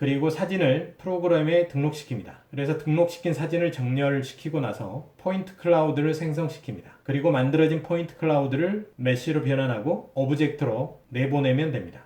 그리고 사진을 프로그램에 등록시킵니다. 그래서 등록시킨 사진을 정렬시키고 나서 포인트 클라우드를 생성시킵니다. 그리고 만들어진 포인트 클라우드를 메쉬로 변환하고 오브젝트로 내보내면 됩니다.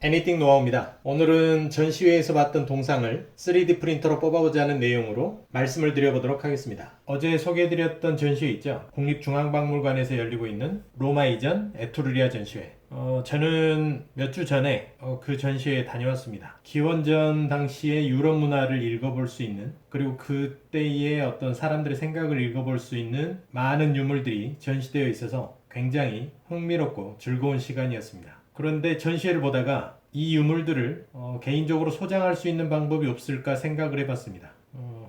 애니띵 노하우입니다. 오늘은 전시회에서 봤던 동상을 3D 프린터로 뽑아보자는 내용으로 말씀을 드려보도록 하겠습니다. 어제 소개해드렸던 전시회 있죠? 국립중앙박물관에서 열리고 있는 로마 이전 에투르리아 전시회. 저는 몇 주 전에 그 전시회에 다녀왔습니다. 기원전 당시의 유럽 문화를 읽어볼 수 있는, 그리고 그때의 어떤 사람들의 생각을 읽어볼 수 있는 많은 유물들이 전시되어 있어서 굉장히 흥미롭고 즐거운 시간이었습니다. 그런데 전시회를 보다가 이 유물들을 개인적으로 소장할 수 있는 방법이 없을까 생각을 해봤습니다.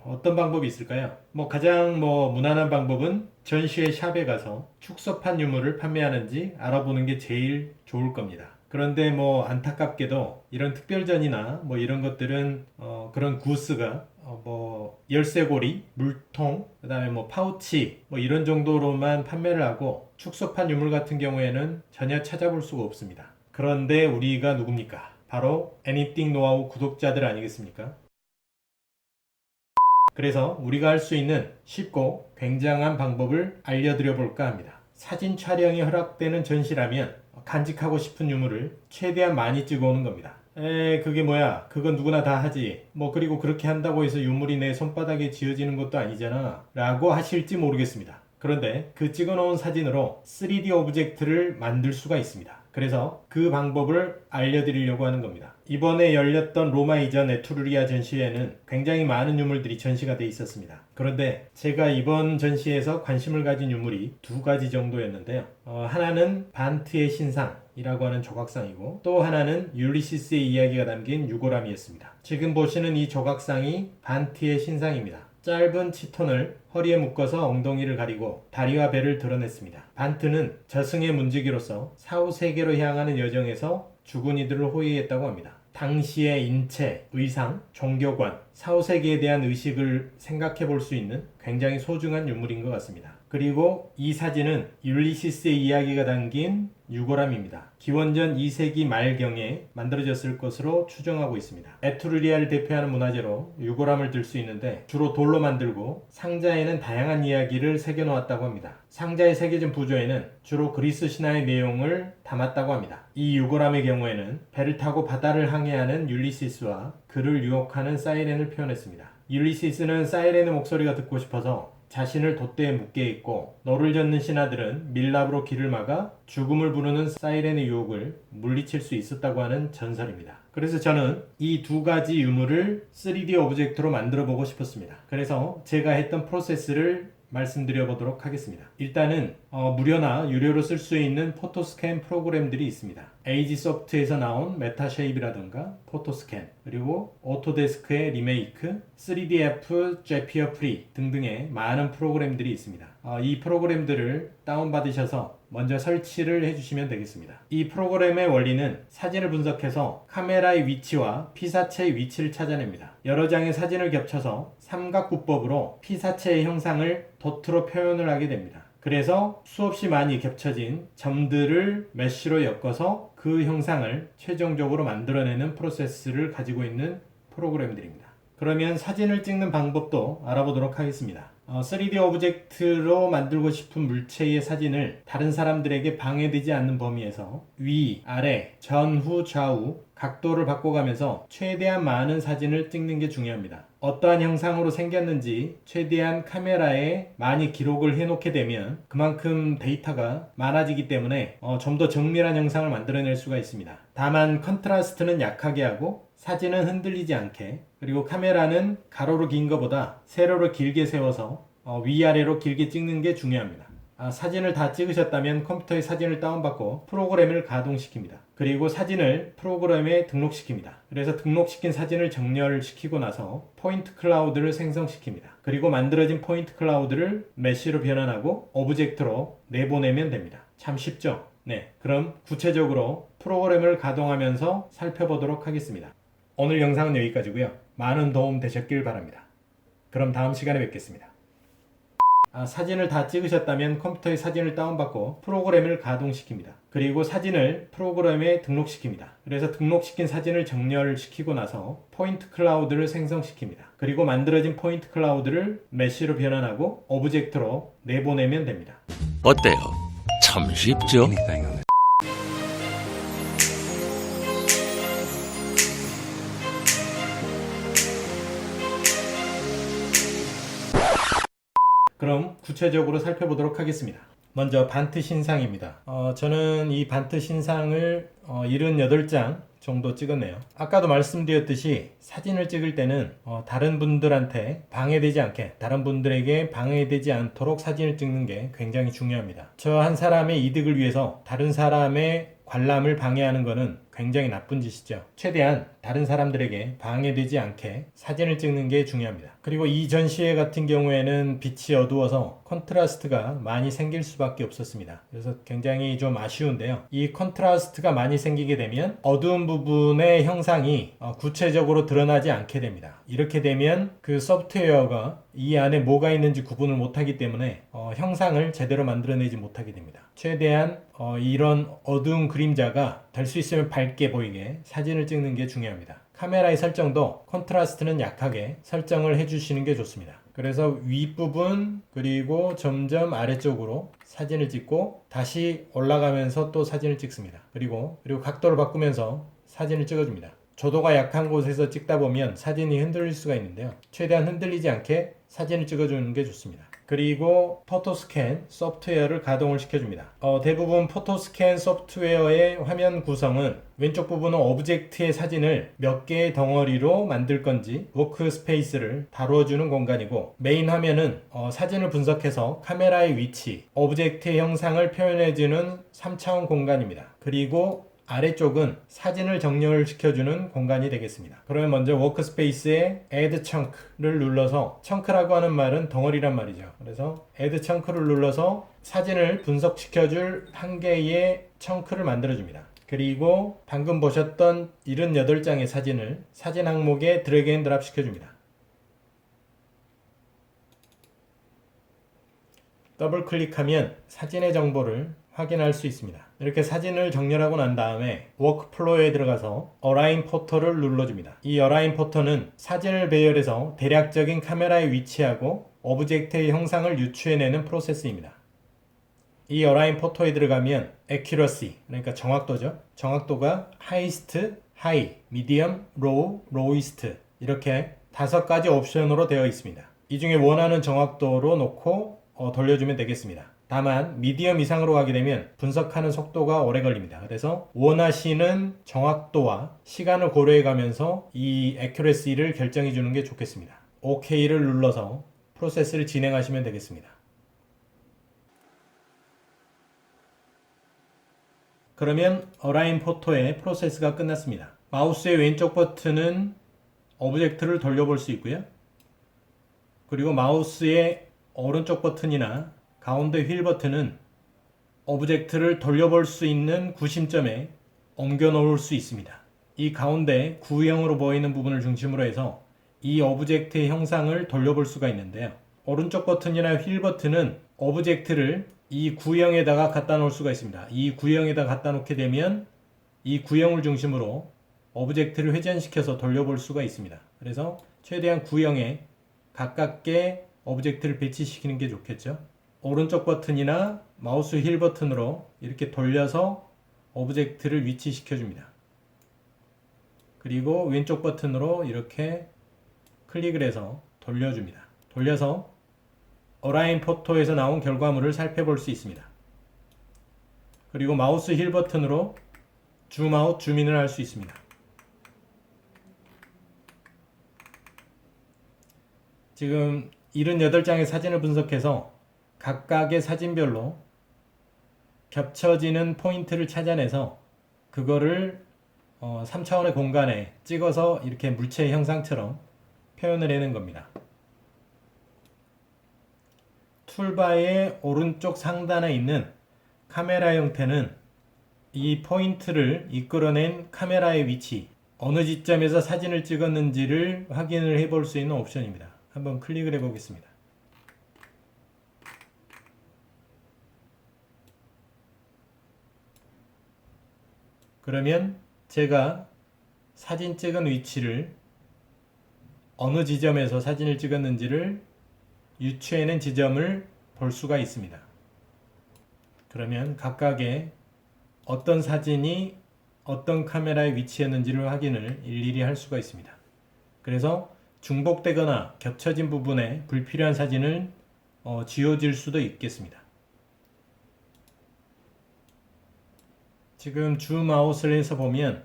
어떤 방법이 있을까요? 가장 무난한 방법은 전시회 샵에 가서 축소판 유물을 판매하는지 알아보는 게 제일 좋을 겁니다. 그런데 안타깝게도 이런 특별전이나 이런 것들은 그런 구스가 열쇠고리, 물통, 그 다음에 파우치 이런 정도로만 판매를 하고 축소판 유물 같은 경우에는 전혀 찾아볼 수가 없습니다. 그런데 우리가 누굽니까? 바로 애니띵 노하우 구독자들 아니겠습니까? 그래서 우리가 할 수 있는 쉽고 굉장한 방법을 알려드려 볼까 합니다. 사진 촬영이 허락되는 전시라면 간직하고 싶은 유물을 최대한 많이 찍어오는 겁니다. 그게 뭐야? 그건 누구나 다 하지. 그리고 그렇게 한다고 해서 유물이 내 손바닥에 지어지는 것도 아니잖아. 라고 하실지 모르겠습니다. 그런데 그 찍어놓은 사진으로 3D 오브젝트를 만들 수가 있습니다. 그래서 그 방법을 알려드리려고 하는 겁니다. 이번에 열렸던 로마 이전 에투르리아 전시회에는 굉장히 많은 유물들이 전시가 돼 있었습니다. 그런데 제가 이번 전시에서 관심을 가진 유물이 두 가지 정도였는데요. 하나는 반트의 신상이라고 하는 조각상이고, 또 하나는 율리시스의 이야기가 담긴 유골함이었습니다. 지금 보시는 이 조각상이 반트의 신상입니다. 짧은 치톤을 허리에 묶어서 엉덩이를 가리고 다리와 배를 드러냈습니다. 반트는 저승의 문지기로서 사후세계로 향하는 여정에서 죽은 이들을 호위했다고 합니다. 당시의 인체, 의상, 종교관, 사후세계에 대한 의식을 생각해 볼 수 있는 굉장히 소중한 유물인 것 같습니다. 그리고 이 사진은 율리시스의 이야기가 담긴 유골함입니다. 기원전 2세기 말경에 만들어졌을 것으로 추정하고 있습니다. 에투르리아를 대표하는 문화재로 유골함을 들 수 있는데 주로 돌로 만들고 상자에는 다양한 이야기를 새겨놓았다고 합니다. 상자에 새겨진 부조에는 주로 그리스 신화의 내용을 담았다고 합니다. 이 유골함의 경우에는 배를 타고 바다를 항해하는 율리시스와 그를 유혹하는 사이렌을 표현했습니다. 율리시스는 사이렌의 목소리가 듣고 싶어서 자신을 돛대에 묶게 했고, 노를 젓는 신하들은 밀랍으로 길을 막아 죽음을 부르는 사이렌의 유혹을 물리칠 수 있었다고 하는 전설입니다. 그래서 저는 이 두 가지 유물을 3D 오브젝트로 만들어 보고 싶었습니다. 그래서 제가 했던 프로세스를 말씀드려 보도록 하겠습니다. 일단은 무료나 유료로 쓸 수 있는 포토스캔 프로그램들이 있습니다. 에이지소프트에서 나온 메타쉐입이라든가 포토스캔, 그리고 오토데스크의 리메이크, 3DF, 제피어 프리 등등의 많은 프로그램들이 있습니다. 이 프로그램들을 다운받으셔서 먼저 설치를 해주시면 되겠습니다. 이 프로그램의 원리는 사진을 분석해서 카메라의 위치와 피사체의 위치를 찾아냅니다. 여러 장의 사진을 겹쳐서 삼각구법으로 피사체의 형상을 도트로 표현을 하게 됩니다. 그래서 수없이 많이 겹쳐진 점들을 메쉬로 엮어서 그 형상을 최종적으로 만들어내는 프로세스를 가지고 있는 프로그램들입니다. 그러면 사진을 찍는 방법도 알아보도록 하겠습니다. 3D 오브젝트로 만들고 싶은 물체의 사진을 다른 사람들에게 방해되지 않는 범위에서 위, 아래, 전, 후, 좌우 각도를 바꿔가면서 최대한 많은 사진을 찍는 게 중요합니다. 어떠한 형상으로 생겼는지 최대한 카메라에 많이 기록을 해놓게 되면 그만큼 데이터가 많아지기 때문에 좀 더 정밀한 형상을 만들어낼 수가 있습니다. 다만 컨트라스트는 약하게 하고 사진은 흔들리지 않게, 그리고 카메라는 가로로 긴 것보다 세로로 길게 세워서 위아래로 길게 찍는 게 중요합니다. 사진을 다 찍으셨다면 컴퓨터에 사진을 다운받고 프로그램을 가동시킵니다. 그리고 사진을 프로그램에 등록시킵니다. 그래서 등록시킨 사진을 정렬시키고 나서 포인트 클라우드를 생성시킵니다. 그리고 만들어진 포인트 클라우드를 메쉬로 변환하고 오브젝트로 내보내면 됩니다. 참 쉽죠? 네, 그럼 구체적으로 프로그램을 가동하면서 살펴보도록 하겠습니다. 오늘 영상은 여기까지고요. 많은 도움 되셨길 바랍니다. 그럼 다음 시간에 뵙겠습니다. 사진을 다 찍으셨다면 컴퓨터에 사진을 다운받고 프로그램을 가동시킵니다. 그리고 사진을 프로그램에 등록시킵니다. 그래서 등록시킨 사진을 정렬시키고 나서 포인트 클라우드를 생성시킵니다. 그리고 만들어진 포인트 클라우드를 메쉬로 변환하고 오브젝트로 내보내면 됩니다. 어때요? 참 쉽죠? 그럼 구체적으로 살펴보도록 하겠습니다. 먼저 반트 신상입니다. 저는 이 반트 신상을 78장 정도 찍었네요. 아까도 말씀드렸듯이 사진을 찍을 때는 다른 분들한테 방해되지 않게, 다른 분들에게 방해되지 않도록 사진을 찍는 게 굉장히 중요합니다. 저 한 사람의 이득을 위해서 다른 사람의 관람을 방해하는 것은 굉장히 나쁜 짓이죠. 최대한 다른 사람들에게 방해되지 않게 사진을 찍는 게 중요합니다. 그리고 이 전시회 같은 경우에는 빛이 어두워서 컨트라스트가 많이 생길 수밖에 없었습니다. 그래서 굉장히 좀 아쉬운데요. 이 컨트라스트가 많이 생기게 되면 어두운 부분의 형상이 구체적으로 드러나지 않게 됩니다. 이렇게 되면 그 소프트웨어가 이 안에 뭐가 있는지 구분을 못하기 때문에 형상을 제대로 만들어내지 못하게 됩니다. 최대한 이런 어두운 그림자가 될 수 있으면 밝게 보이게 사진을 찍는 게 중요합니다. 카메라의 설정도 컨트라스트는 약하게 설정을 해주시는 게 좋습니다. 그래서 윗부분 그리고 점점 아래쪽으로 사진을 찍고 다시 올라가면서 또 사진을 찍습니다. 그리고 각도를 바꾸면서 사진을 찍어줍니다. 조도가 약한 곳에서 찍다 보면 사진이 흔들릴 수가 있는데요. 최대한 흔들리지 않게 사진을 찍어주는 게 좋습니다. 그리고 포토스캔 소프트웨어를 가동을 시켜줍니다. 대부분 포토스캔 소프트웨어의 화면 구성은 왼쪽 부분은 오브젝트의 사진을 몇 개의 덩어리로 만들 건지 워크스페이스를 다루어주는 공간이고, 메인 화면은 사진을 분석해서 카메라의 위치, 오브젝트의 형상을 표현해주는 3차원 공간입니다. 그리고 아래쪽은 사진을 정렬시켜주는 공간이 되겠습니다. 그러면 먼저 워크스페이스에 Add Chunk를 눌러서, Chunk라고 하는 말은 덩어리란 말이죠. 그래서 Add Chunk를 눌러서 사진을 분석시켜줄 한 개의 Chunk를 만들어줍니다. 그리고 방금 보셨던 78장의 사진을 사진 항목에 드래그 앤 드랍 시켜줍니다. 더블 클릭하면 사진의 정보를 확인할 수 있습니다. 이렇게 사진을 정렬하고 난 다음에 워크플로우에 들어가서 어라인 포터를 눌러줍니다. 이 어라인 포터는 사진을 배열해서 대략적인 카메라의 위치하고 오브젝트의 형상을 유추해내는 프로세스입니다. 이 어라인 포터에 들어가면 accuracy, 그러니까 정확도죠. 정확도가 highest, high, medium, low, lowest 이렇게 5가지 옵션으로 되어 있습니다. 이 중에 원하는 정확도로 놓고 돌려주면 되겠습니다. 다만 미디엄 이상으로 가게 되면 분석하는 속도가 오래 걸립니다. 그래서 원하시는 정확도와 시간을 고려해 가면서 이 accuracy를 결정해 주는 게 좋겠습니다. OK를 눌러서 프로세스를 진행하시면 되겠습니다. 그러면 어라인 포토의 프로세스가 끝났습니다. 마우스의 왼쪽 버튼은 오브젝트를 돌려볼 수 있고요. 그리고 마우스의 오른쪽 버튼이나 가운데 휠 버튼은 오브젝트를 돌려볼 수 있는 구심점에 옮겨 놓을 수 있습니다. 이 가운데 구형으로 보이는 부분을 중심으로 해서 이 오브젝트의 형상을 돌려볼 수가 있는데요. 오른쪽 버튼이나 휠 버튼은 오브젝트를 이 구형에다가 갖다 놓을 수가 있습니다. 이 구형에다 갖다 놓게 되면 이 구형을 중심으로 오브젝트를 회전시켜서 돌려볼 수가 있습니다. 그래서 최대한 구형에 가깝게 오브젝트를 배치시키는 게 좋겠죠. 오른쪽 버튼이나 마우스 휠 버튼으로 이렇게 돌려서 오브젝트를 위치시켜 줍니다. 그리고 왼쪽 버튼으로 이렇게 클릭을 해서 돌려줍니다. 돌려서 어라인 포토에서 나온 결과물을 살펴볼 수 있습니다. 그리고 마우스 휠 버튼으로 줌아웃, 줌인을 할 수 있습니다. 지금 78장의 사진을 분석해서 각각의 사진별로 겹쳐지는 포인트를 찾아내서 그거를 3차원의 공간에 찍어서 이렇게 물체의 형상처럼 표현을 해낸 겁니다. 툴바의 오른쪽 상단에 있는 카메라 형태는 이 포인트를 이끌어낸 카메라의 위치, 어느 지점에서 사진을 찍었는지를 확인을 해볼 수 있는 옵션입니다. 한번 클릭을 해보겠습니다. 그러면 제가 사진 찍은 위치를 어느 지점에서 사진을 찍었는지를 유추해낸 지점을 볼 수가 있습니다. 그러면 각각의 어떤 사진이 어떤 카메라에 위치했는지를 확인을 일일이 할 수가 있습니다. 그래서 중복되거나 겹쳐진 부분에 불필요한 사진을 지워질 수도 있겠습니다. 지금 줌 아웃을 해서 보면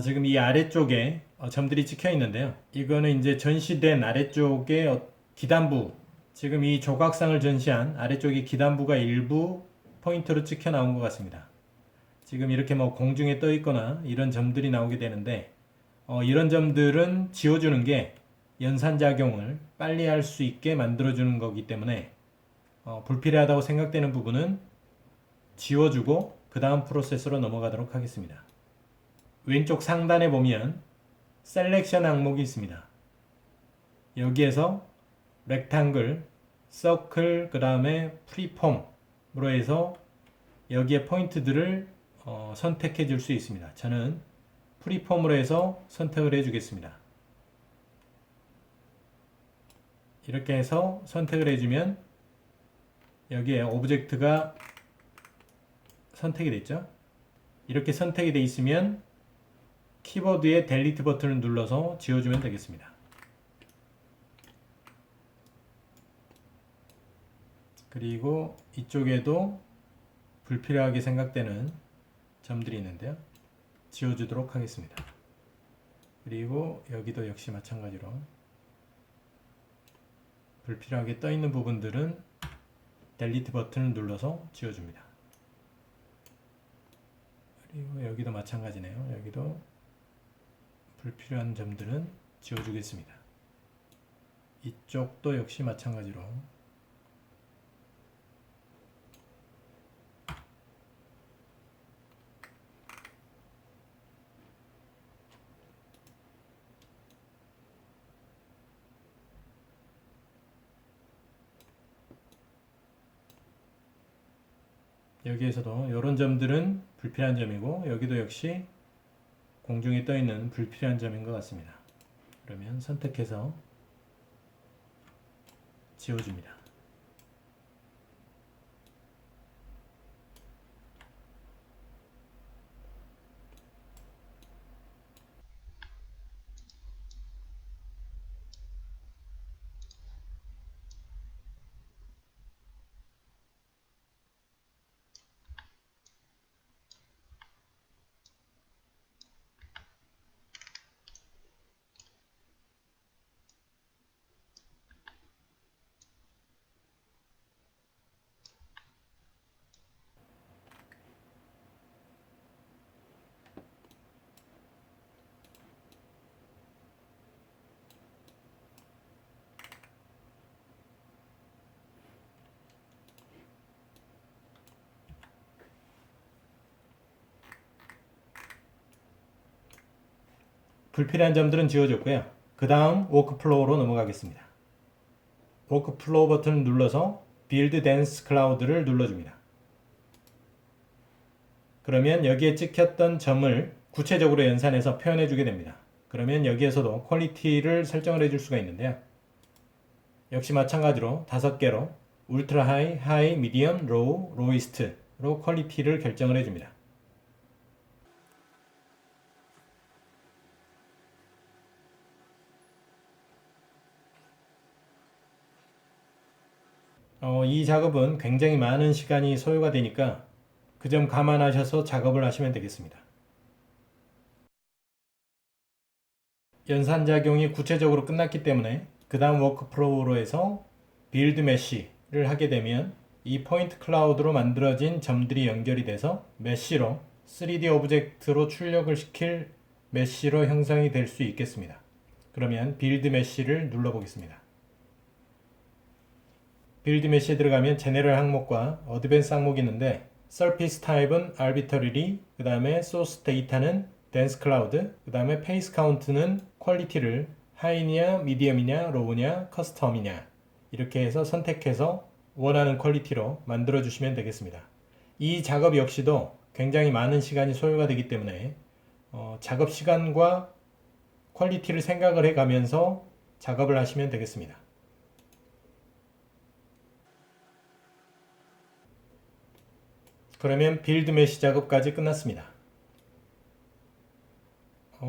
지금 이 아래쪽에 점들이 찍혀 있는데요. 이거는 이제 전시된 아래쪽에 기단부, 지금 이 조각상을 전시한 아래쪽에 기단부가 일부 포인트로 찍혀 나온 것 같습니다. 지금 이렇게 뭐 공중에 떠 있거나 이런 점들이 나오게 되는데 이런 점들은 지워주는 게 연산작용을 빨리 할 수 있게 만들어주는 거기 때문에 불필요하다고 생각되는 부분은 지워주고 그 다음 프로세스로 넘어가도록 하겠습니다. 왼쪽 상단에 보면 셀렉션 항목이 있습니다. 여기에서 렉탱글, 서클, 그 다음에 프리폼으로 해서 여기에 포인트들을 선택해 줄 수 있습니다. 저는 프리폼으로 해서 선택을 해 주겠습니다. 이렇게 해서 선택을 해주면 여기에 오브젝트가 선택이 됐죠. 이렇게 선택이 되어 있으면 키보드의 델리트 버튼을 눌러서 지워주면 되겠습니다. 그리고 이쪽에도 불필요하게 생각되는 점들이 있는데요. 지워주도록 하겠습니다. 그리고 여기도 역시 마찬가지로 불필요하게 떠 있는 부분들은 델리트 버튼을 눌러서 지워줍니다. 그리고 여기도 마찬가지네요. 여기도 불필요한 점들은 지워주겠습니다. 이쪽도 역시 마찬가지로 여기에서도 이런 점들은 불필요한 점이고 여기도 역시 공중에 떠 있는 불필요한 점인 것 같습니다. 그러면 선택해서 지워줍니다. 불필요한 점들은 지워졌고요. 그 다음 워크플로우로 넘어가겠습니다. 워크플로우 버튼을 눌러서 Build Dense Cloud를 눌러줍니다. 그러면 여기에 찍혔던 점을 구체적으로 연산해서 표현해 주게 됩니다. 그러면 여기에서도 퀄리티를 설정을 해줄 수가 있는데요. 역시 마찬가지로 5개로 울트라 하이, 하이, 미디엄, 로우, 로이스트로 퀄리티를 결정을 해줍니다. 이 작업은 굉장히 많은 시간이 소요가 되니까 그 점 감안하셔서 작업을 하시면 되겠습니다. 연산작용이 구체적으로 끝났기 때문에 그 다음 워크플로우로 해서 빌드 메쉬를 하게 되면 이 포인트 클라우드로 만들어진 점들이 연결이 돼서 메쉬로 3D 오브젝트로 출력을 시킬 메쉬로 형성이 될 수 있겠습니다. 그러면 빌드 메쉬를 눌러보겠습니다. 빌드 메쉬에 들어가면 제네럴 항목과 어드밴스 항목이 있는데 서피스 타입은 arbitrary, 그 다음에 소스 데이터는 dense cloud, 그 다음에 페이스 카운트는 퀄리티를 하이냐, 미디엄이냐, 로우냐, 커스텀이냐 이렇게 해서 선택해서 원하는 퀄리티로 만들어 주시면 되겠습니다. 이 작업 역시도 굉장히 많은 시간이 소요가 되기 때문에 작업 시간과 퀄리티를 생각을 해가면서 작업을 하시면 되겠습니다. 그러면 빌드 메쉬 작업까지 끝났습니다.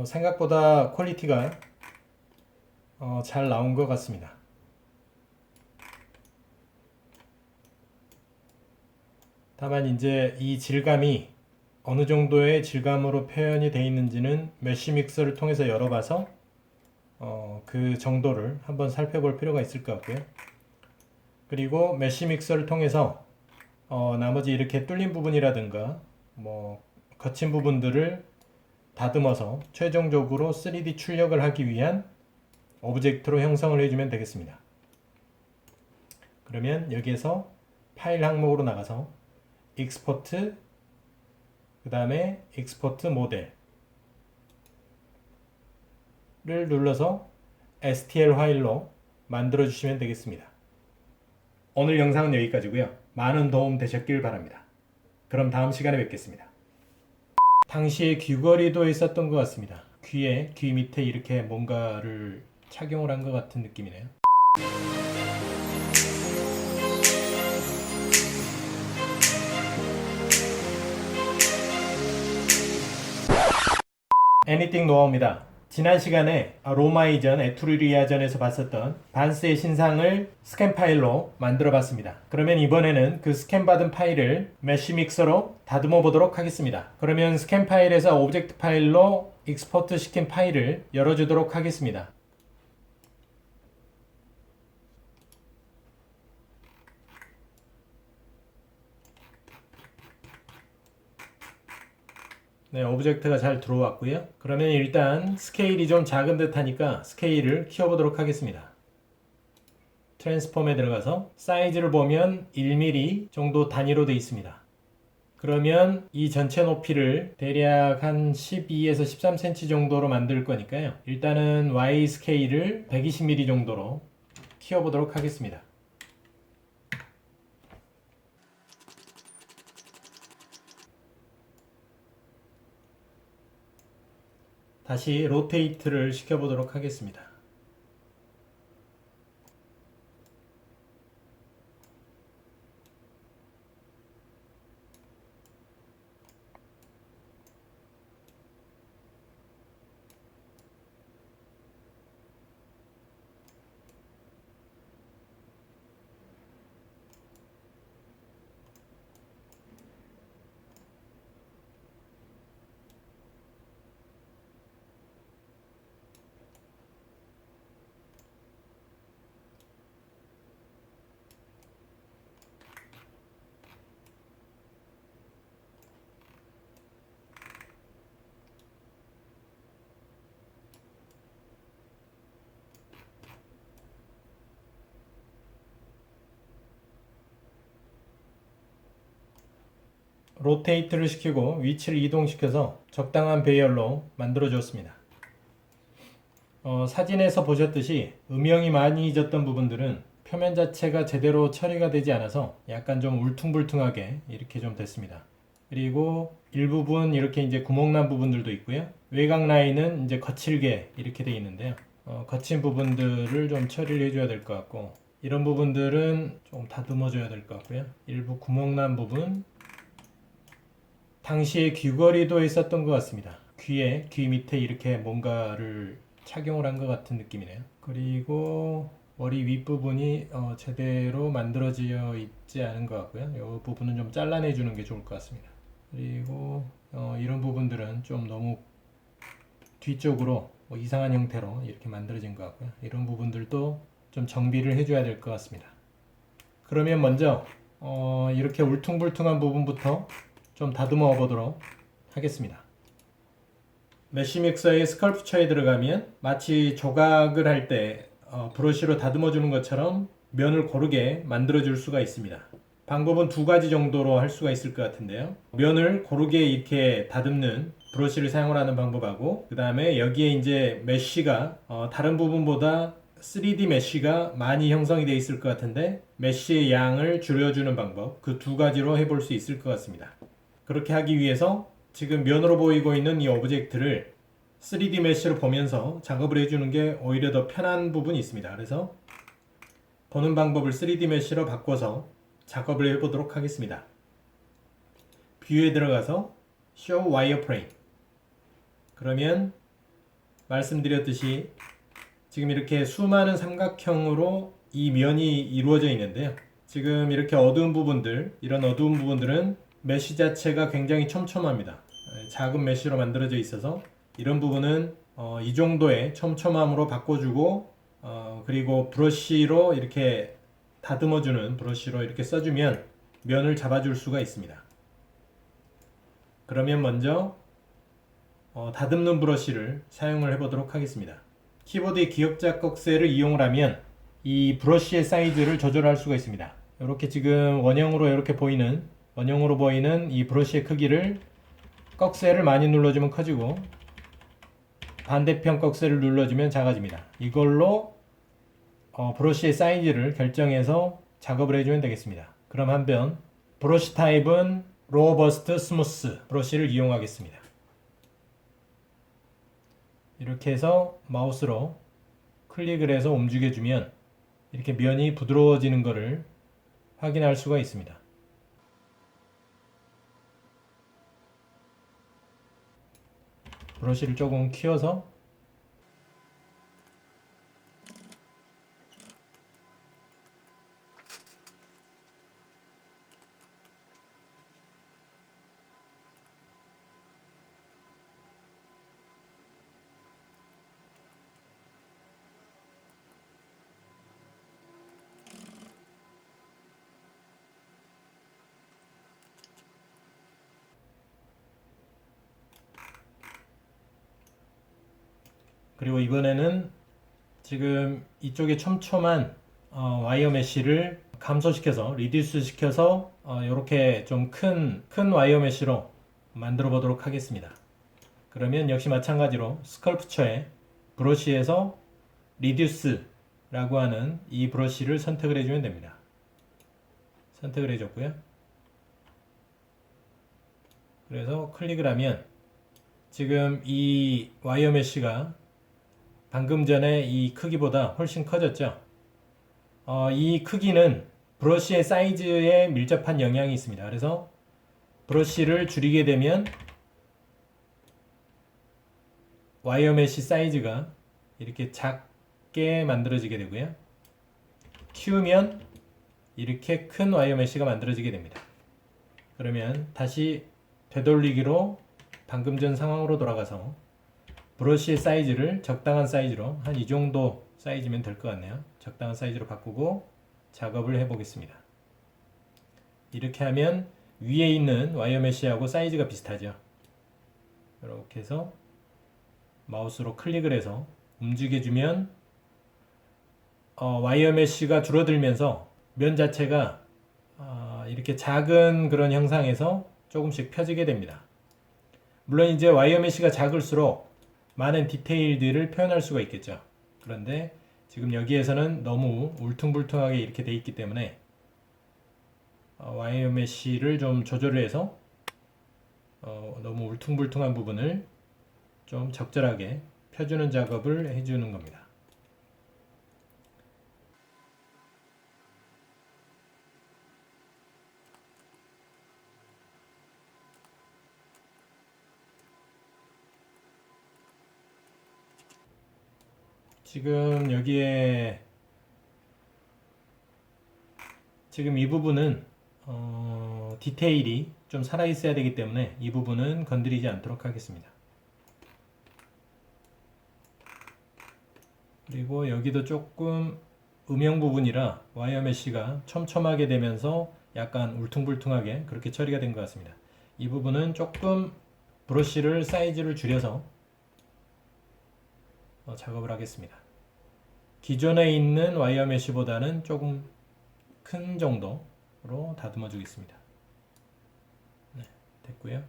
생각보다 퀄리티가 잘 나온 것 같습니다. 다만 이제 이 질감이 어느 정도의 질감으로 표현이 되어 있는지는 메쉬 믹서를 통해서 열어봐서 그 정도를 한번 살펴볼 필요가 있을 것 같고요. 그리고 메쉬 믹서를 통해서 나머지 이렇게 뚫린 부분이라든가 뭐 거친 부분들을 다듬어서 최종적으로 3D 출력을 하기 위한 오브젝트로 형성을 해주면 되겠습니다. 그러면 여기에서 파일 항목으로 나가서 익스포트, 그 다음에 익스포트 모델을 눌러서 STL 파일로 만들어 주시면 되겠습니다. 오늘 영상은 여기까지고요. 많은 도움 되셨길 바랍니다. 그럼 다음 시간에 뵙겠습니다. 당시에 귀걸이도 있었던 것 같습니다. 귀 밑에 이렇게 뭔가를 착용을 한 것 같은 느낌이네요. 애니띵 노아입니다. 지난 시간에 로마이전, 에투리아전에서 봤었던 반스의 신상을 스캔 파일로 만들어 봤습니다. 그러면 이번에는 그 스캔 받은 파일을 메쉬 믹서로 다듬어 보도록 하겠습니다. 그러면 스캔 파일에서 오브젝트 파일로 익스포트 시킨 파일을 열어주도록 하겠습니다. 네, 오브젝트가 잘 들어왔고요. 그러면 일단 스케일이 좀 작은 듯 하니까 스케일을 키워보도록 하겠습니다. 트랜스폼에 들어가서 사이즈를 보면 1mm 정도 단위로 되어 있습니다. 그러면 이 전체 높이를 대략 한 12에서 13cm 정도로 만들 거니까요. 일단은 Y 스케일을 120mm 정도로 키워보도록 하겠습니다. 다시 로테이트를 시켜보도록 하겠습니다. 로테이트를 시키고 위치를 이동시켜서 적당한 배열로 만들어 주었습니다. 사진에서 보셨듯이 음영이 많이 잊었던 부분들은 표면 자체가 제대로 처리가 되지 않아서 약간 좀 울퉁불퉁하게 이렇게 좀 됐습니다. 그리고 일부분 이렇게 이제 구멍난 부분들도 있고요. 외곽 라인은 이제 거칠게 이렇게 돼 있는데요. 거친 부분들을 좀 처리를 해줘야 될 것 같고, 이런 부분들은 좀 다듬어 줘야 될 것 같고요. 일부 구멍난 부분, 당시에 귀걸이도 있었던 것 같습니다. 귀 밑에 이렇게 뭔가를 착용을 한 것 같은 느낌이네요. 그리고 머리 윗부분이 제대로 만들어져 있지 않은 것 같고요. 이 부분은 좀 잘라내 주는 게 좋을 것 같습니다. 그리고 이런 부분들은 좀 너무 뒤쪽으로 이상한 형태로 이렇게 만들어진 것 같고요. 이런 부분들도 좀 정비를 해줘야 될 것 같습니다. 그러면 먼저 이렇게 울퉁불퉁한 부분부터 좀 다듬어 보도록 하겠습니다. 메쉬 믹서의 스컬프처에 들어가면 마치 조각을 할 때 브러쉬로 다듬어 주는 것처럼 면을 고르게 만들어 줄 수가 있습니다. 방법은 두 가지 정도로 할 수가 있을 것 같은데요. 면을 고르게 이렇게 다듬는 브러쉬를 사용을 하는 방법하고, 그 다음에 여기에 이제 메쉬가 다른 부분보다 3D 메쉬가 많이 형성이 되어 있을 것 같은데 메쉬의 양을 줄여주는 방법, 그 두 가지로 해볼 수 있을 것 같습니다. 그렇게 하기 위해서 지금 면으로 보이고 있는 이 오브젝트를 3D 메쉬로 보면서 작업을 해주는 게 오히려 더 편한 부분이 있습니다. 그래서 보는 방법을 3D 메쉬로 바꿔서 작업을 해보도록 하겠습니다. 뷰에 들어가서 Show Wireframe. 그러면 말씀드렸듯이 지금 이렇게 수많은 삼각형으로 이 면이 이루어져 있는데요. 지금 이렇게 어두운 부분들, 이런 어두운 부분들은 메쉬 자체가 굉장히 촘촘합니다. 작은 메쉬로 만들어져 있어서 이런 부분은 이 정도의 촘촘함으로 바꿔주고 그리고 브러쉬로 이렇게 다듬어주는 브러쉬로 이렇게 써주면 면을 잡아줄 수가 있습니다. 그러면 먼저 다듬는 브러쉬를 사용을 해보도록 하겠습니다. 키보드의 기역자 꺽쇠를 이용을 하면 이 브러쉬의 사이즈를 조절할 수가 있습니다. 이렇게 지금 원형으로 보이는 이 브러쉬의 크기를 꺽쇠를 많이 눌러주면 커지고 반대편 꺽쇠를 눌러주면 작아집니다. 이걸로 브러쉬의 사이즈를 결정해서 작업을 해주면 되겠습니다. 그럼 한번 브러쉬 타입은 로버스트 스무스 브러쉬를 이용하겠습니다. 이렇게 해서 마우스로 클릭을 해서 움직여주면 이렇게 면이 부드러워지는 것을 확인할 수가 있습니다. 브러쉬를 조금 키워서 그리고 이번에는 지금 이쪽에 촘촘한 와이어 메쉬를 감소시켜서 리듀스 시켜서 이렇게 좀 큰 와이어 메쉬로 만들어 보도록 하겠습니다. 그러면 역시 마찬가지로 스컬프처의 브러쉬에서 리듀스라고 하는 이 브러쉬를 선택을 해주면 됩니다. 선택을 해줬고요. 그래서 클릭을 하면 지금 이 와이어 메쉬가 방금 전에 이 크기보다 훨씬 커졌죠. 이 크기는 브러쉬의 사이즈에 밀접한 영향이 있습니다. 그래서 브러쉬를 줄이게 되면 와이어 메쉬 사이즈가 이렇게 작게 만들어지게 되고요. 키우면 이렇게 큰 와이어 메쉬가 만들어지게 됩니다. 그러면 다시 되돌리기로 방금 전 상황으로 돌아가서 브러쉬의 사이즈를 적당한 사이즈로 한 이 정도 사이즈면 될 것 같네요. 적당한 사이즈로 바꾸고 작업을 해보겠습니다. 이렇게 하면 위에 있는 와이어 메쉬하고 사이즈가 비슷하죠. 이렇게 해서 마우스로 클릭을 해서 움직여주면 와이어 메쉬가 줄어들면서 면 자체가 이렇게 작은 그런 형상에서 조금씩 펴지게 됩니다. 물론 이제 와이어 메쉬가 작을수록 많은 디테일들을 표현할 수가 있겠죠. 그런데 지금 여기에서는 너무 울퉁불퉁하게 이렇게 돼 있기 때문에 와이어 메쉬를 좀 조절을 해서 너무 울퉁불퉁한 부분을 좀 적절하게 펴주는 작업을 해주는 겁니다. 지금 여기에 지금 이 부분은 디테일이 좀 살아있어야 되기 때문에 이 부분은 건드리지 않도록 하겠습니다. 그리고 여기도 조금 음영 부분이라 와이어 메쉬가 촘촘하게 되면서 약간 울퉁불퉁하게 그렇게 처리가 된 것 같습니다. 이 부분은 조금 브러쉬를 사이즈를 줄여서 작업을 하겠습니다. 기존에 있는 와이어 메쉬보다는 조금 큰 정도로 다듬어 주겠습니다. 네, 됐고요.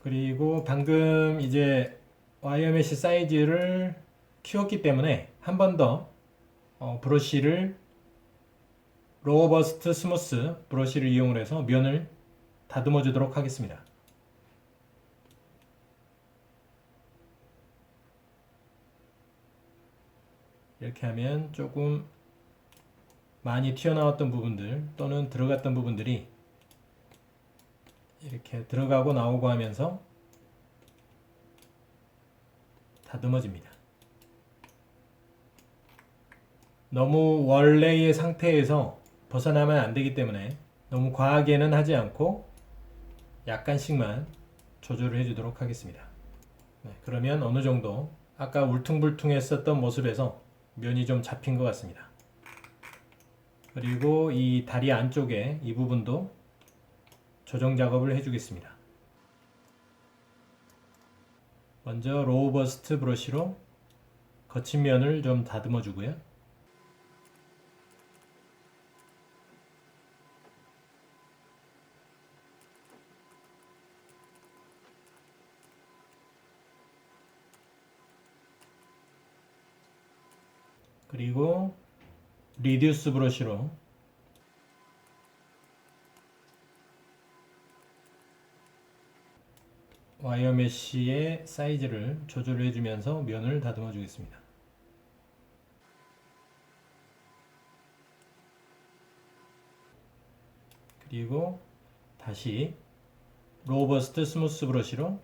그리고 방금 이제 와이어 메쉬 사이즈를 키웠기 때문에 한 번 더 브러쉬를 로버스트 스무스 브러쉬를 이용을 해서 면을 다듬어 주도록 하겠습니다. 이렇게 하면 조금 많이 튀어나왔던 부분들 또는 들어갔던 부분들이 이렇게 들어가고 나오고 하면서 다듬어집니다. 너무 원래의 상태에서 벗어나면 안 되기 때문에 너무 과하게는 하지 않고 약간씩만 조절을 해주도록 하겠습니다. 네, 그러면 어느 정도 아까 울퉁불퉁했었던 모습에서 면이 좀 잡힌 것 같습니다. 그리고 이 다리 안쪽에 이 부분도 조정 작업을 해주겠습니다. 먼저 로우 버스트 브러쉬로 거친 면을 좀 다듬어 주고요. 그리고 리듀스 브러쉬로 와이어 메쉬의 사이즈를 조절해 주면서 면을 다듬어 주겠습니다. 그리고 다시 로버스트 스무스 브러쉬로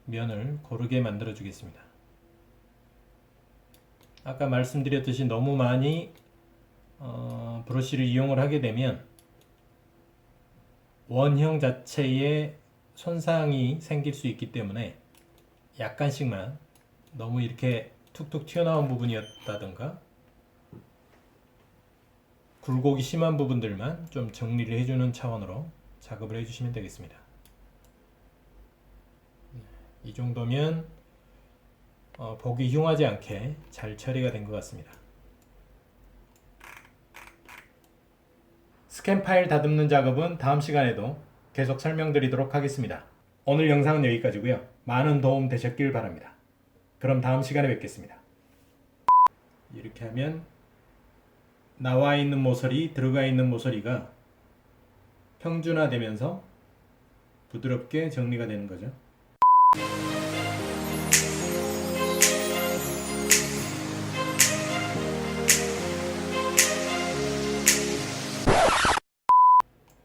면을 고르게 만들어 주겠습니다. 아까 말씀드렸듯이 너무 많이 브러쉬를 이용을 하게 되면 원형 자체에 손상이 생길 수 있기 때문에 약간씩만 너무 이렇게 툭툭 튀어나온 부분이었다던가 굴곡이 심한 부분들만 좀 정리를 해주는 차원으로 작업을 해주시면 되겠습니다. 이 정도면 보기 흉하지 않게 잘 처리가 된 것 같습니다. 스캔 파일 다듬는 작업은 다음 시간에도 계속 설명드리도록 하겠습니다. 오늘 영상은 여기까지고요. 많은 도움 되셨길 바랍니다. 그럼 다음 시간에 뵙겠습니다. 이렇게 하면 나와 있는 모서리, 들어가 있는 모서리가 평준화되면서 부드럽게 정리가 되는 거죠.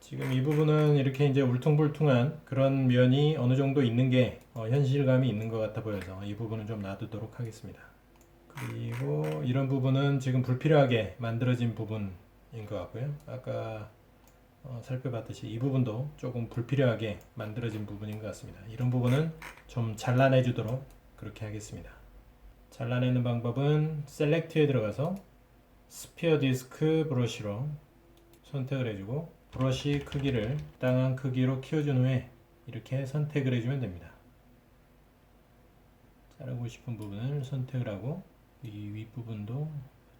지금 이 부분은 이렇게 이제 울퉁불퉁한 그런 면이 어느 정도 있는 게 현실감이 있는 것 같아 보여서 이 부분은 좀 놔두도록 하겠습니다. 그리고 이런 부분은 지금 불필요하게 만들어진 부분인 것 같고요. 아까 살펴봤듯이 이 부분도 조금 불필요하게 만들어진 부분인 것 같습니다. 이런 부분은 좀 잘라내 주도록 그렇게 하겠습니다. 잘라내는 방법은 셀렉트에 들어가서 스피어 디스크 브러쉬로 선택을 해주고 브러쉬 크기를 적당한 크기로 키워준 후에 이렇게 선택을 해주면 됩니다. 자르고 싶은 부분을 선택을 하고 이 윗부분도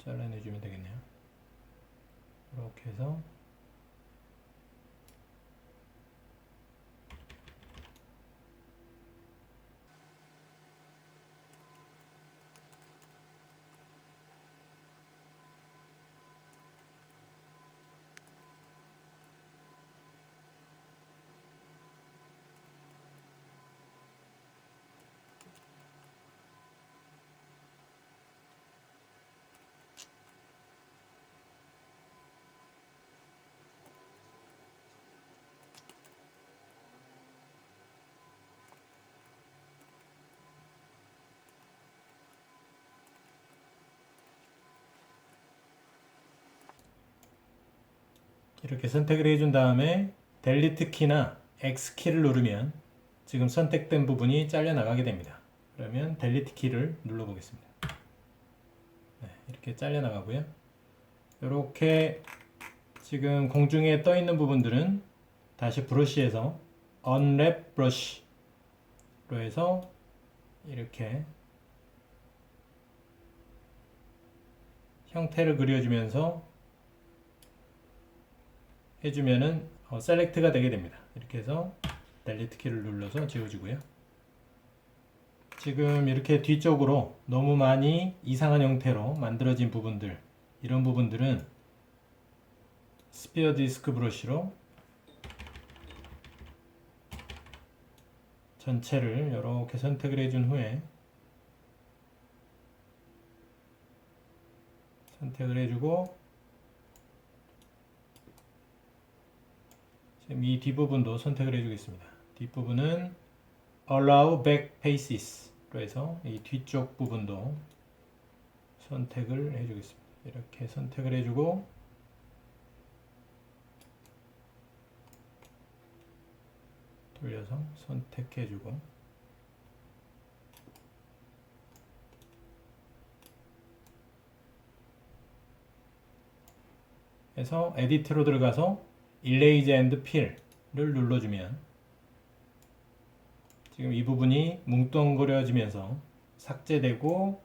잘라내주면 되겠네요. 이렇게 해서 이렇게 선택을 해준 다음에 델리트 키나 X 키를 누르면 지금 선택된 부분이 잘려 나가게 됩니다. 그러면 델리트 키를 눌러 보겠습니다. 네, 이렇게 잘려 나가고요. 이렇게 지금 공중에 떠 있는 부분들은 다시 브러쉬에서 Unwrap Brush로 해서 이렇게 형태를 그려주면서 해주면은 셀렉트가 되게 됩니다. 이렇게 해서 델리트 키를 눌러서 지워주고요. 지금 이렇게 뒤쪽으로 너무 많이 이상한 형태로 만들어진 부분들, 이런 부분들은 스피어 디스크 브러쉬로 전체를 이렇게 선택을 해준 후에 선택을 해주고 지금 이 뒷부분도 선택을 해주겠습니다. 뒷부분은 Allow Back Faces로 해서 이 뒤쪽 부분도 선택을 해주겠습니다. 이렇게 선택을 해주고 돌려서 선택해주고 해서 에디트로 들어가서 Erase and Fill를 눌러주면 지금 이 부분이 뭉뚱그려지면서 삭제되고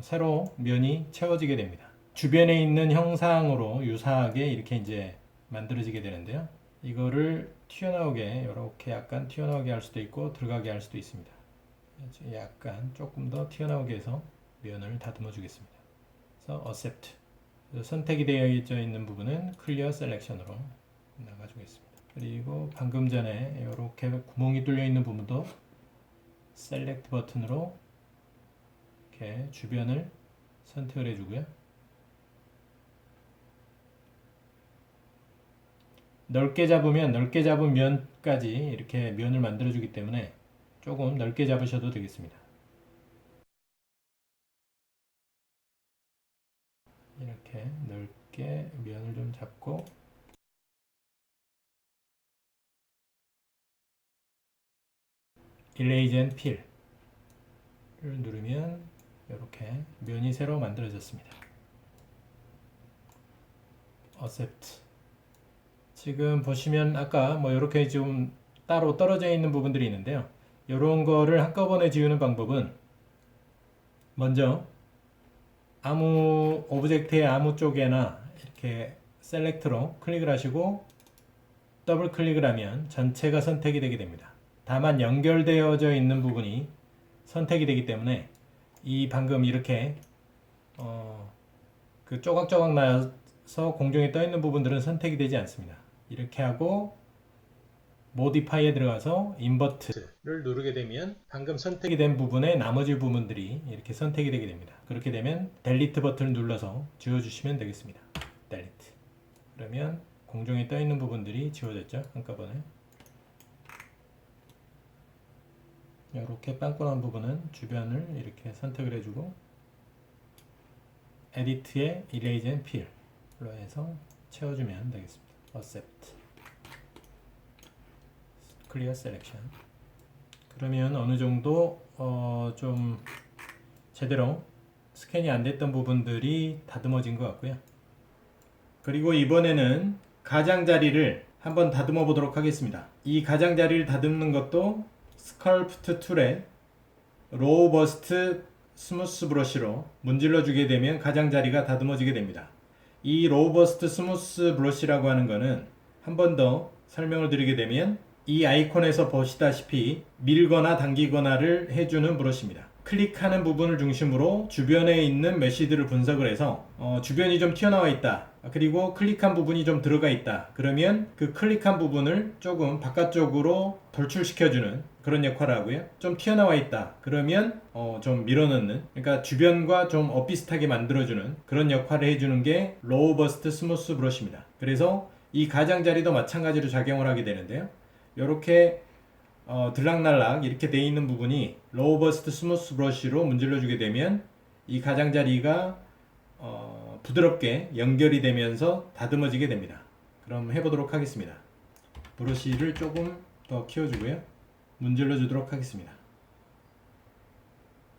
새로 면이 채워지게 됩니다. 주변에 있는 형상으로 유사하게 이렇게 이제 만들어지게 되는데요. 이거를 튀어나오게 이렇게 약간 튀어나오게 할 수도 있고 들어가게 할 수도 있습니다. 약간 조금 더 튀어나오게 해서 면을 다듬어 주겠습니다. 그래서 Accept 선택이 되어 있는 부분은 Clear Selection으로 나가주겠습니다. 그리고 방금 전에 이렇게 구멍이 뚫려 있는 부분도 Select 버튼으로 이렇게 주변을 선택을 해주고요. 넓게 잡으면 넓게 잡은 면까지 이렇게 면을 만들어주기 때문에 조금 넓게 잡으셔도 되겠습니다. 이렇게 넓게 면을 좀 잡고 Erase and Fill를 누르면 이렇게 면이 새로 만들어졌습니다. Accept. 지금 보시면 아까 뭐 이렇게 좀 따로 떨어져 있는 부분들이 있는데요. 이런 거를 한꺼번에 지우는 방법은 먼저 아무 오브젝트의 아무 쪽에나 이렇게 셀렉트로 클릭을 하시고 더블 클릭을 하면 전체가 선택이 되게 됩니다. 다만 연결되어져 있는 부분이 선택이 되기 때문에 이 방금 이렇게 그 조각조각 나서 공중에 떠 있는 부분들은 선택이 되지 않습니다. 이렇게 하고 모디파이에 들어가서 인버트를 누르게 되면 방금 선택이 된 부분의 나머지 부분들이 이렇게 선택이 되게 됩니다. 그렇게 되면 델리트 버튼을 눌러서 지워주시면 되겠습니다. 델리트. 그러면 공중에 떠 있는 부분들이 지워졌죠. 한꺼번에. 이렇게 빵꾸난 부분은 주변을 이렇게 선택을 해주고 에디트에 Erase and Fill로 해서 채워주면 되겠습니다. Accept, Clear Selection. 그러면 어느 정도 좀 제대로 스캔이 안 됐던 부분들이 다듬어진 것 같고요. 그리고 이번에는 가장자리를 한번 다듬어 보도록 하겠습니다. 이 가장자리를 다듬는 것도 스컬프트 툴의 로우 버스트 스무스 브러쉬로 문질러 주게 되면 가장자리가 다듬어지게 됩니다. 이 로우 버스트 스무스 브러쉬라고 하는 거는 한 번 더 설명을 드리게 되면 이 아이콘에서 보시다시피 밀거나 당기거나를 해주는 브러쉬입니다. 클릭하는 부분을 중심으로 주변에 있는 메시들을 분석을 해서 주변이 좀 튀어나와 있다, 그리고 클릭한 부분이 좀 들어가 있다, 그러면 그 클릭한 부분을 조금 바깥쪽으로 돌출시켜주는 그런 역할을 하고요. 좀 튀어나와 있다 그러면 좀 밀어넣는, 그러니까 주변과 좀 엇비슷하게 만들어주는 그런 역할을 해주는 게 로우 버스트 스무스 브러쉬입니다. 그래서 이 가장자리도 마찬가지로 작용을 하게 되는데요. 이렇게 들락날락 이렇게 되어 있는 부분이 로우 버스트 스무스 브러쉬로 문질러 주게 되면 이 가장자리가 부드럽게 연결이 되면서 다듬어지게 됩니다. 그럼 해보도록 하겠습니다. 브러쉬를 조금 더 키워주고요. 문질러 주도록 하겠습니다.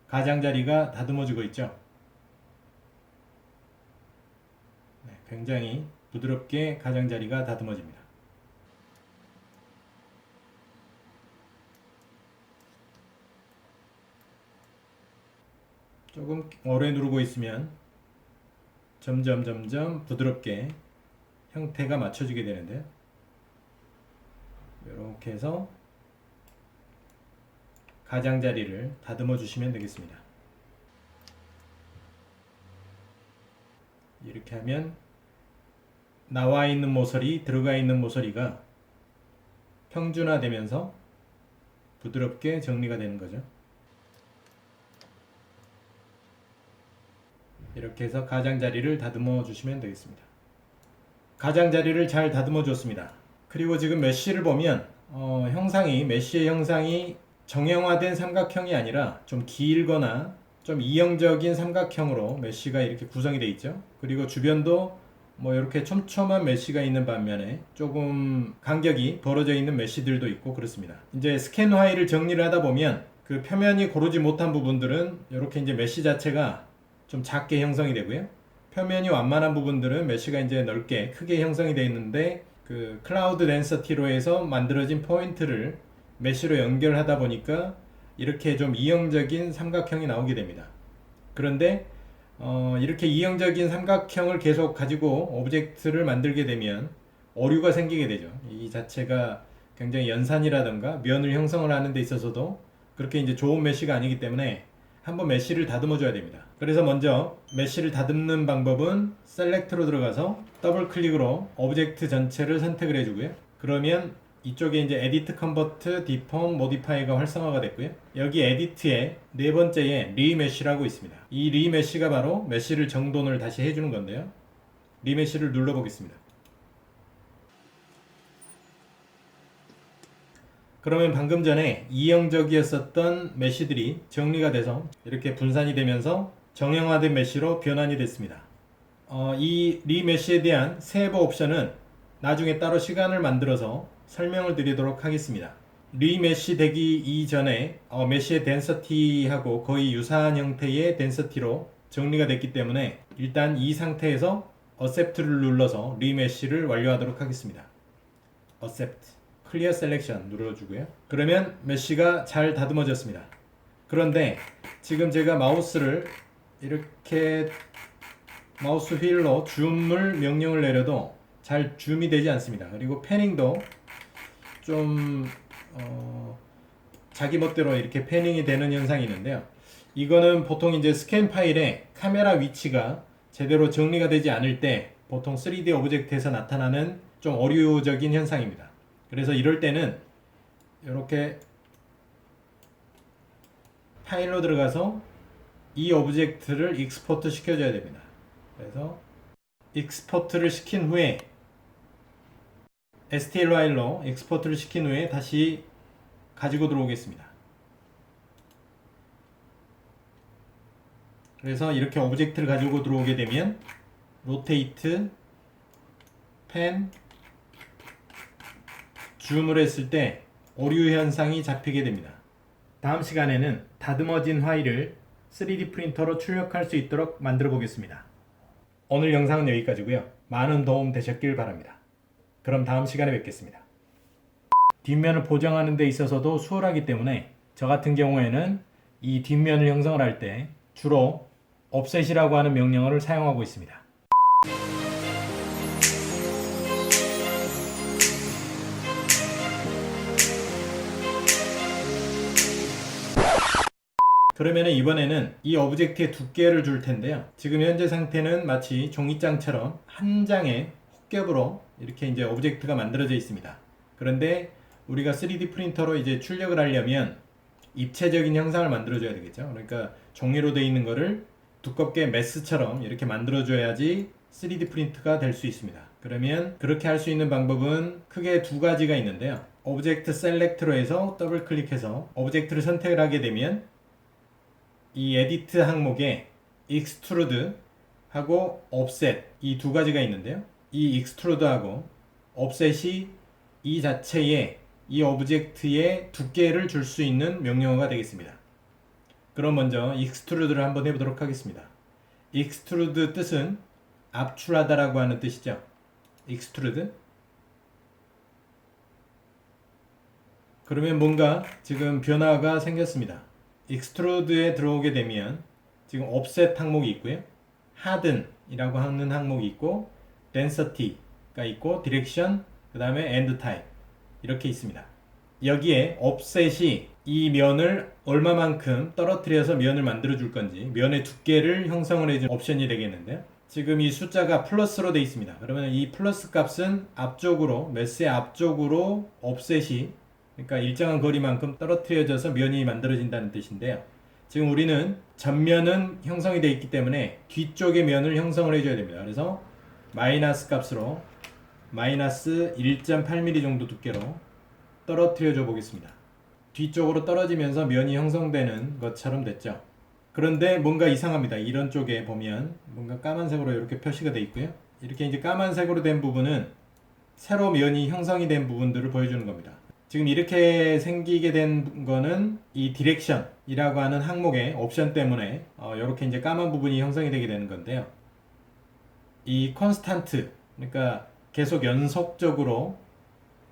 가장자리가 다듬어지고 있죠. 네, 굉장히 부드럽게 가장자리가 다듬어집니다. 조금 오래 누르고 있으면 점점 부드럽게 형태가 맞춰지게 되는데요. 이렇게 해서 가장자리를 다듬어 주시면 되겠습니다. 이렇게 하면 나와 있는 모서리, 들어가 있는 모서리가 평준화되면서 부드럽게 정리가 되는 거죠. 이렇게 해서 가장자리를 다듬어 주시면 되겠습니다. 가장자리를 잘 다듬어 줬습니다. 그리고 지금 메쉬를 보면 메쉬의 형상이 정형화된 삼각형이 아니라 좀 길거나 좀 이형적인 삼각형으로 메쉬가 이렇게 구성이 되어 있죠. 그리고 주변도 뭐 이렇게 촘촘한 메쉬가 있는 반면에 조금 간격이 벌어져 있는 메쉬들도 있고 그렇습니다. 이제 스캔 파일을 정리를 하다 보면 그 표면이 고르지 못한 부분들은 이렇게 이제 메쉬 자체가 좀 작게 형성이 되고요. 표면이 완만한 부분들은 메쉬가 이제 넓게 크게 형성이 되어 있는데 그 클라우드 덴서티로 해서 만들어진 포인트를 메쉬로 연결하다 보니까 이렇게 좀 이형적인 삼각형이 나오게 됩니다. 그런데 이렇게 이형적인 삼각형을 계속 가지고 오브젝트를 만들게 되면 오류가 생기게 되죠. 이 자체가 굉장히 연산이라든가 면을 형성을 하는 데 있어서도 그렇게 이제 좋은 메쉬가 아니기 때문에 한번 메쉬를 다듬어 줘야 됩니다. 그래서 먼저 메쉬를 다듬는 방법은 셀렉트로 들어가서 더블 클릭으로 오브젝트 전체를 선택을 해주고요. 그러면 이쪽에 이제 에디트 컨버트 디폼 모디파이가 활성화가 됐고요. 여기 에디트에 네 번째에 리메쉬라고 있습니다. 이 리메쉬가 바로 메쉬를 정돈을 다시 해주는 건데요. 리메쉬를 눌러 보겠습니다. 그러면 방금 전에 이형적이었었던 메쉬들이 정리가 돼서 이렇게 분산이 되면서 정형화된 메쉬로 변환이 됐습니다. 이 리메쉬에 대한 세부 옵션은 나중에 따로 시간을 만들어서 설명을 드리도록 하겠습니다. 리메쉬 되기 이전에 메쉬의 덴서티하고 거의 유사한 형태의 덴서티로 정리가 됐기 때문에 일단 이 상태에서 어셉트를 눌러서 리메쉬를 완료하도록 하겠습니다. 어셉트 클리어 셀렉션 눌러주고요. 그러면 메쉬가 잘 다듬어졌습니다. 그런데 지금 제가 마우스를 이렇게 마우스 휠로 줌을 명령을 내려도 잘 줌이 되지 않습니다. 그리고 패닝도 좀 자기 멋대로 이렇게 패닝이 되는 현상이 있는데요. 이거는 보통 이제 스캔 파일에 카메라 위치가 제대로 정리가 되지 않을 때 보통 3D 오브젝트에서 나타나는 좀 오류적인 현상입니다. 그래서 이럴 때는 이렇게 파일로 들어가서 이 오브젝트를 익스포트 시켜줘야 됩니다. 그래서 익스포트를 시킨 후에 STLY로 익스포트를 시킨 후에 다시 가지고 들어오겠습니다. 그래서 이렇게 오브젝트를 가지고 들어오게 되면 로테이트, 펜, 줌을 했을 때 오류 현상이 잡히게 됩니다. 다음 시간에는 다듬어진 파일을 3D 프린터로 출력할 수 있도록 만들어 보겠습니다. 오늘 영상은 여기까지고요. 많은 도움 되셨길 바랍니다. 그럼 다음 시간에 뵙겠습니다. 뒷면을 보정하는 데 있어서도 수월하기 때문에 저 같은 경우에는 이 뒷면을 형성을 할 때 주로 offset이라고 하는 명령어를 사용하고 있습니다. 그러면 이번에는 이 오브젝트의 두께를 줄 텐데요. 지금 현재 상태는 마치 종이장처럼 한 장의 홉겹으로 이렇게 이제 오브젝트가 만들어져 있습니다. 그런데 우리가 3D 프린터로 이제 출력을 하려면 입체적인 형상을 만들어줘야 되겠죠. 그러니까 종이로 되어 있는 거를 두껍게 메스처럼 이렇게 만들어줘야지 3D 프린트가 될 수 있습니다. 그러면 그렇게 할 수 있는 방법은 크게 두 가지가 있는데요. 오브젝트 셀렉트로 해서 더블 클릭해서 오브젝트를 선택을 하게 되면 이 에디트 항목에 익스트루드 하고 offset 이 두 가지가 있는데요. 이 익스트루드하고 offset이 이 자체에 이 오브젝트의 두께를 줄 수 있는 명령어가 되겠습니다. 그럼 먼저 익스트루드를 한번 해보도록 하겠습니다. 익스트루드 뜻은 압출하다라고 하는 뜻이죠. 익스트루드. 그러면 뭔가 지금 변화가 생겼습니다. 익스트루드에 들어오게 되면 지금 offset 항목이 있고요. harden이라고 하는 항목이 있고 density가 있고 direction, 그 다음에 end type 이렇게 있습니다. 여기에 offset이 이 면을 얼마만큼 떨어뜨려서 면을 만들어 줄 건지, 면의 두께를 형성을 해준 옵션이 되겠는데요. 지금 이 숫자가 플러스로 되어 있습니다. 그러면 이 플러스 값은 앞쪽으로, 메스의 앞쪽으로 offset이, 그러니까 일정한 거리만큼 떨어뜨려져서 면이 만들어진다는 뜻인데요. 지금 우리는 전면은 형성이 되어 있기 때문에 뒤쪽의 면을 형성을 해줘야 됩니다. 그래서 마이너스 값으로 마이너스 1.8mm 정도 두께로 떨어뜨려 줘 보겠습니다. 뒤쪽으로 떨어지면서 면이 형성되는 것처럼 됐죠. 그런데 뭔가 이상합니다. 이런 쪽에 보면 뭔가 까만색으로 이렇게 표시가 되어 있고요. 이렇게 이제 까만색으로 된 부분은 새로 면이 형성이 된 부분들을 보여주는 겁니다. 지금 이렇게 생기게 된 거는 이 디렉션이라고 하는 항목의 옵션 때문에 이렇게 이제 까만 부분이 형성이 되게 되는 건데요. 이 컨스탄트, 그러니까 계속 연속적으로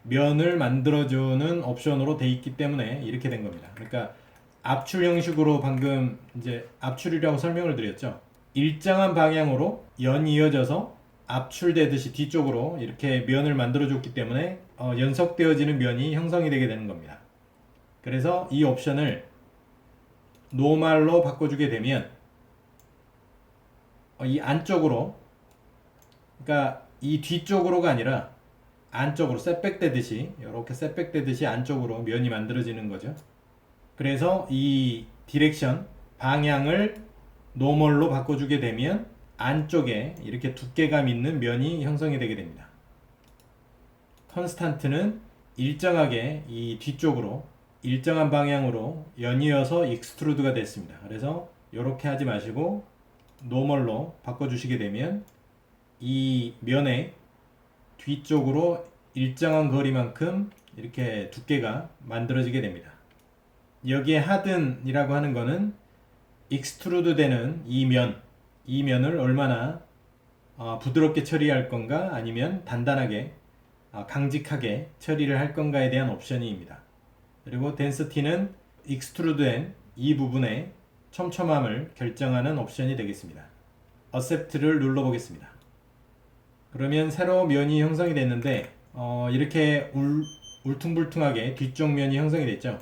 면을 만들어주는 옵션으로 돼 있기 때문에 이렇게 된 겁니다. 그러니까 압출 형식으로 방금 이제 압출이라고 설명을 드렸죠. 일정한 방향으로 연이 이어져서 압출되듯이 뒤쪽으로 이렇게 면을 만들어줬기 때문에 연속되어지는 면이 형성이 되게 되는 겁니다. 그래서 이 옵션을 노멀로 바꿔주게 되면 이 안쪽으로, 그러니까 이 뒤쪽으로가 아니라 안쪽으로 셋백되듯이, 이렇게 셋백되듯이 안쪽으로 면이 만들어지는 거죠. 그래서 이 디렉션 방향을 노멀로 바꿔주게 되면 안쪽에 이렇게 두께감 있는 면이 형성이 되게 됩니다. 컨스탄트는 일정하게 이 뒤쪽으로 일정한 방향으로 연이어서 익스트루드가 됐습니다. 그래서 이렇게 하지 마시고 노멀로 바꿔주시게 되면 이 면의 뒤쪽으로 일정한 거리만큼 이렇게 두께가 만들어지게 됩니다. 여기에 하든이라고 하는 거는 익스트루드 되는 이 면을 얼마나 부드럽게 처리할 건가, 아니면 단단하게 강직하게 처리를 할 건가에 대한 옵션입니다. 그리고 덴시티는 익스트루드된 이 부분의 촘촘함을 결정하는 옵션이 되겠습니다. 어셉트를 눌러보겠습니다. 그러면 새로 면이 형성이 됐는데 이렇게 울퉁불퉁하게 뒤쪽 면이 형성이 됐죠.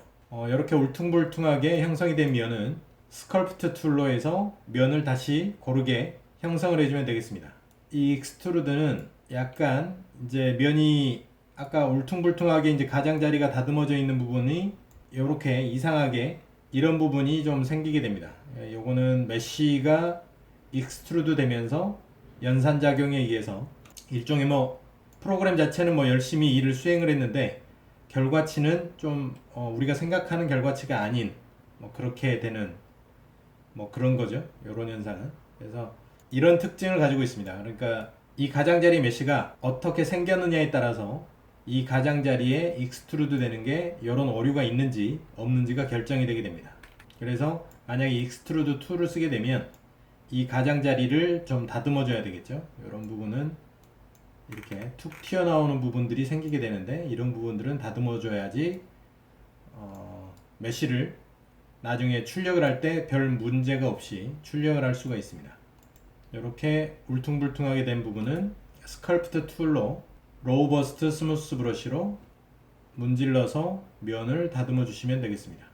이렇게 울퉁불퉁하게 형성이 된 면은 스컬프트 툴로 해서 면을 다시 고르게 형성을 해주면 되겠습니다. 이 익스트루드는 약간 이제 면이 아까 울퉁불퉁하게 이제 가장자리가 다듬어져 있는 부분이 이렇게 이상하게 이런 부분이 좀 생기게 됩니다. 요거는 메쉬가 익스트루드 되면서 연산작용에 의해서 일종의 프로그램 자체는 열심히 일을 수행을 했는데 결과치는 좀 우리가 생각하는 결과치가 아닌 그렇게 되는 그런 거죠. 요런 현상은. 그래서 이런 특징을 가지고 있습니다. 그러니까 이 가장자리 메쉬가 어떻게 생겼느냐에 따라서 이 가장자리에 익스트루드 되는 게 이런 오류가 있는지 없는지가 결정이 되게 됩니다. 그래서 만약에 익스트루드 툴을 쓰게 되면 이 가장자리를 좀 다듬어 줘야 되겠죠. 이런 부분은 이렇게 툭 튀어나오는 부분들이 생기게 되는데 이런 부분들은 다듬어 줘야지 메쉬를 나중에 출력을 할 때 별 문제가 없이 출력을 할 수가 있습니다. 이렇게 울퉁불퉁하게 된 부분은 스컬프트 툴로 로버스트 스무스 브러쉬로 문질러서 면을 다듬어 주시면 되겠습니다.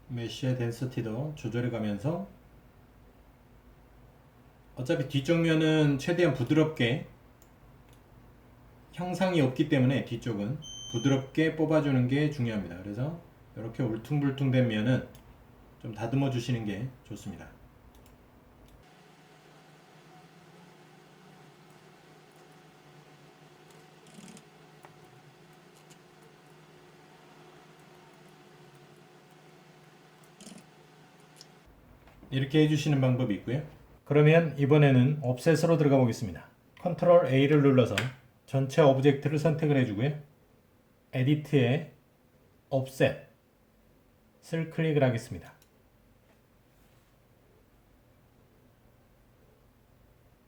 메쉬의 덴시티도 조절해 가면서 어차피 뒤쪽 면은 최대한 부드럽게 형상이 없기 때문에 뒤쪽은 부드럽게 뽑아주는 게 중요합니다. 그래서 이렇게 울퉁불퉁된 면은 좀 다듬어 주시는 게 좋습니다. 이렇게 해주시는 방법이 있고요. 그러면 이번에는 옵셋으로 들어가 보겠습니다. 컨트롤 A를 눌러서 전체 오브젝트를 선택을 해주고요. 에디트에 옵셋을 클릭을 하겠습니다.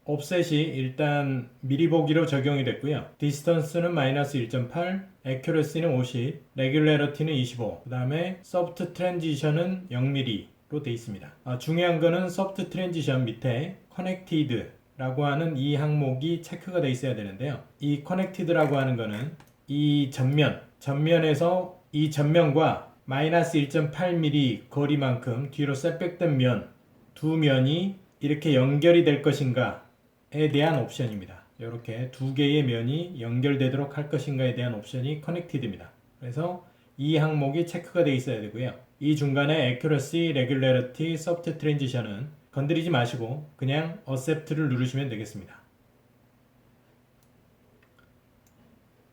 옵셋이 일단 미리 보기로 적용이 됐고요. 디스턴스는 마이너스 1.8, 애큐러시는 50, 레귤레러티는 25, 그 다음에 소프트 트랜지션은 0mm로 되어 있습니다. 중요한 거는 소프트 트랜지션 밑에 커넥티드 라고 하는 이 항목이 체크가 되어 있어야 되는데요. 이 커넥티드라고 하는 거는 이 전면에서 이 전면과 마이너스 1.8mm 거리만큼 뒤로 셋백된 면, 두 면이 이렇게 연결이 될 것인가에 대한 옵션입니다. 이렇게 두 개의 면이 연결되도록 할 것인가에 대한 옵션이 커넥티드입니다. 그래서 이 항목이 체크가 되어 있어야 되고요. 이 중간에 accuracy, regularity, soft transition은 건드리지 마시고 그냥 accept를 누르시면 되겠습니다.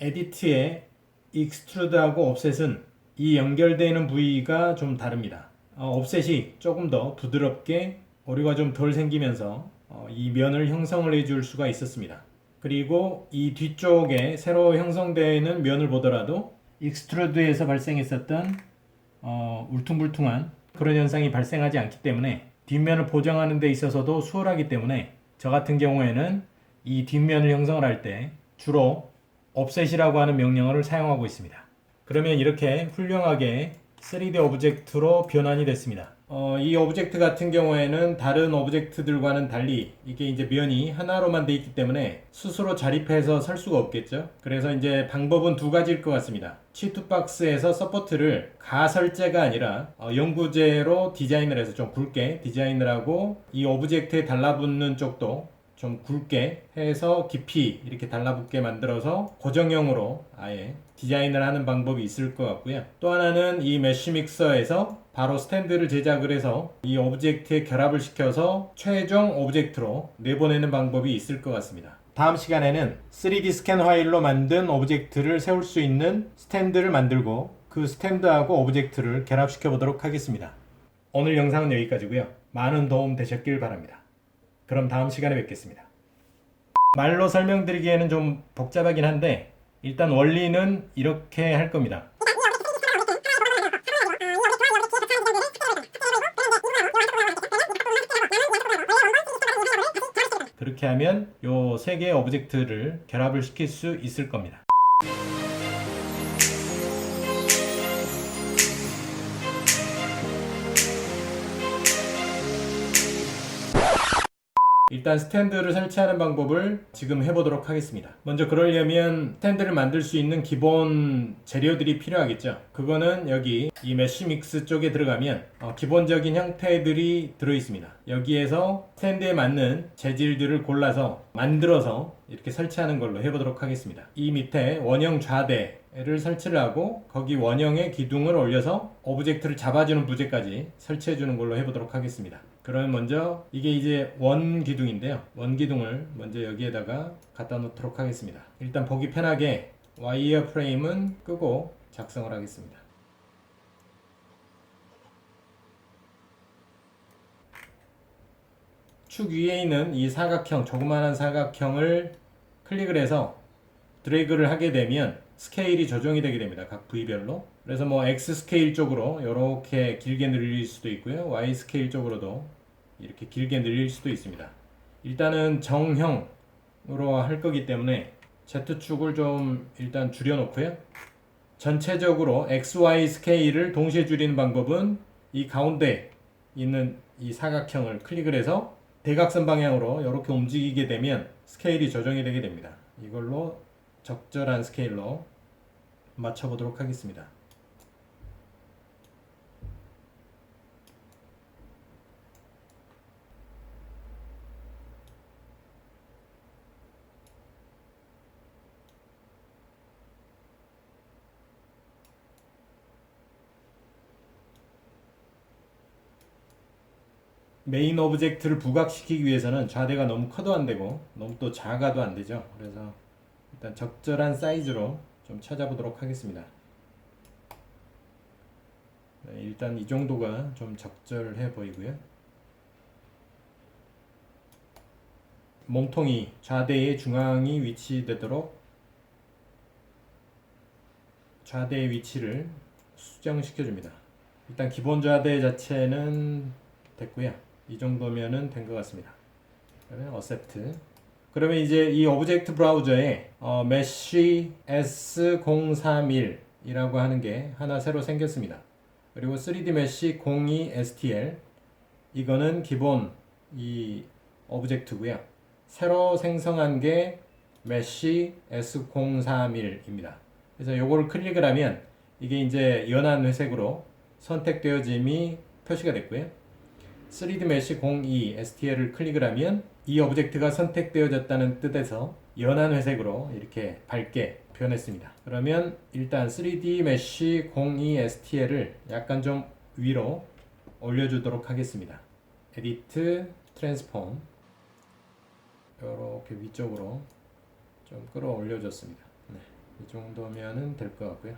edit의 extrude하고 offset은 이 연결되는 부위가 좀 다릅니다. offset이 조금 더 부드럽게 오류가 좀 덜 생기면서 이 면을 형성을 해줄 수가 있었습니다. 그리고 이 뒤쪽에 새로 형성되는 면을 보더라도 익스트루드에서 발생했었던 울퉁불퉁한 그런 현상이 발생하지 않기 때문에 뒷면을 보정하는 데 있어서도 수월하기 때문에 저 같은 경우에는 이 뒷면을 형성을 할 때 주로 offset이라고 하는 명령어를 사용하고 있습니다. 그러면 이렇게 훌륭하게 3D 오브젝트로 변환이 됐습니다. 이 오브젝트 같은 경우에는 다른 오브젝트들과는 달리 이게 이제 면이 하나로만 되어 있기 때문에 스스로 자립해서 설 수가 없겠죠. 그래서 이제 방법은 두 가지일 것 같습니다. 치투박스에서 서포트를 가설재가 아니라 영구재로 디자인을 해서 좀 굵게 디자인을 하고 이 오브젝트에 달라붙는 쪽도 좀 굵게 해서 깊이 이렇게 달라붙게 만들어서 고정형으로 아예 디자인을 하는 방법이 있을 것 같고요. 또 하나는 이 메쉬 믹서에서 바로 스탠드를 제작을 해서 이 오브젝트에 결합을 시켜서 최종 오브젝트로 내보내는 방법이 있을 것 같습니다. 다음 시간에는 3D 스캔 파일로 만든 오브젝트를 세울 수 있는 스탠드를 만들고 그 스탠드하고 오브젝트를 결합시켜 보도록 하겠습니다. 오늘 영상은 여기까지고요. 많은 도움 되셨길 바랍니다. 그럼 다음 시간에 뵙겠습니다. 말로 설명드리기에는 좀 복잡하긴 한데 일단 원리는 이렇게 할 겁니다. 그렇게 하면 요 세 개의 오브젝트를 결합을 시킬 수 있을 겁니다. 일단 스탠드를 설치하는 방법을 지금 해보도록 하겠습니다. 먼저 그러려면 스탠드를 만들 수 있는 기본 재료들이 필요하겠죠. 그거는 여기 이 메쉬 믹스 쪽에 들어가면 기본적인 형태들이 들어있습니다. 여기에서 스탠드에 맞는 재질들을 골라서 만들어서 이렇게 설치하는 걸로 해보도록 하겠습니다. 이 밑에 원형 좌대를 설치를 하고 거기 원형의 기둥을 올려서 오브젝트를 잡아주는 부재까지 설치해주는 걸로 해보도록 하겠습니다. 그럼 먼저 이게 이제 원 기둥인데요. 원 기둥을 먼저 여기에다가 갖다 놓도록 하겠습니다. 일단 보기 편하게 와이어 프레임은 끄고 작성을 하겠습니다. 축 위에 있는 이 사각형, 조그마한 사각형을 클릭을 해서 드래그를 하게 되면 스케일이 조정이 되게 됩니다. 각 부위별로. 그래서 뭐 X 스케일 쪽으로 이렇게 길게 늘릴 수도 있고요. Y 스케일 쪽으로도 이렇게 길게 늘릴 수도 있습니다. 일단은 정형으로 할 거기 때문에 Z축을 좀 일단 줄여놓고요. 전체적으로 XY 스케일을 동시에 줄이는 방법은 이 가운데 있는 이 사각형을 클릭을 해서 대각선 방향으로 이렇게 움직이게 되면 스케일이 조정이 되게 됩니다. 이걸로 적절한 스케일로 맞춰보도록 하겠습니다. 메인 오브젝트를 부각시키기 위해서는 좌대가 너무 커도 안 되고 너무 또 작아도 안 되죠. 그래서 일단 적절한 사이즈로 좀 찾아보도록 하겠습니다. 네, 일단 이 정도가 좀 적절해 보이고요. 몸통이 좌대의 중앙이 위치되도록 좌대의 위치를 수정시켜 줍니다. 일단 기본 좌대 자체는 됐고요. 이 정도면은 된 것 같습니다. 그러면 accept. 그러면 이제 이 오브젝트 브라우저에 mesh S031이라고 하는 게 하나 새로 생겼습니다. 그리고 3D mesh 02 STL 이거는 기본 이 오브젝트고요. 새로 생성한 게 mesh S031입니다. 그래서 요거를 클릭을 하면 이게 이제 연한 회색으로 선택되어짐이 표시가 됐고요. 3D mesh 02 STL을 클릭을 하면 이 오브젝트가 선택되어졌다는 뜻에서 연한 회색으로 이렇게 밝게 표현했습니다. 그러면 일단 3D mesh 02 STL을 약간 좀 위로 올려주도록 하겠습니다. Edit, Transform 이렇게 위쪽으로 좀 끌어올려줬습니다. 네, 이 정도면은 될 것 같고요.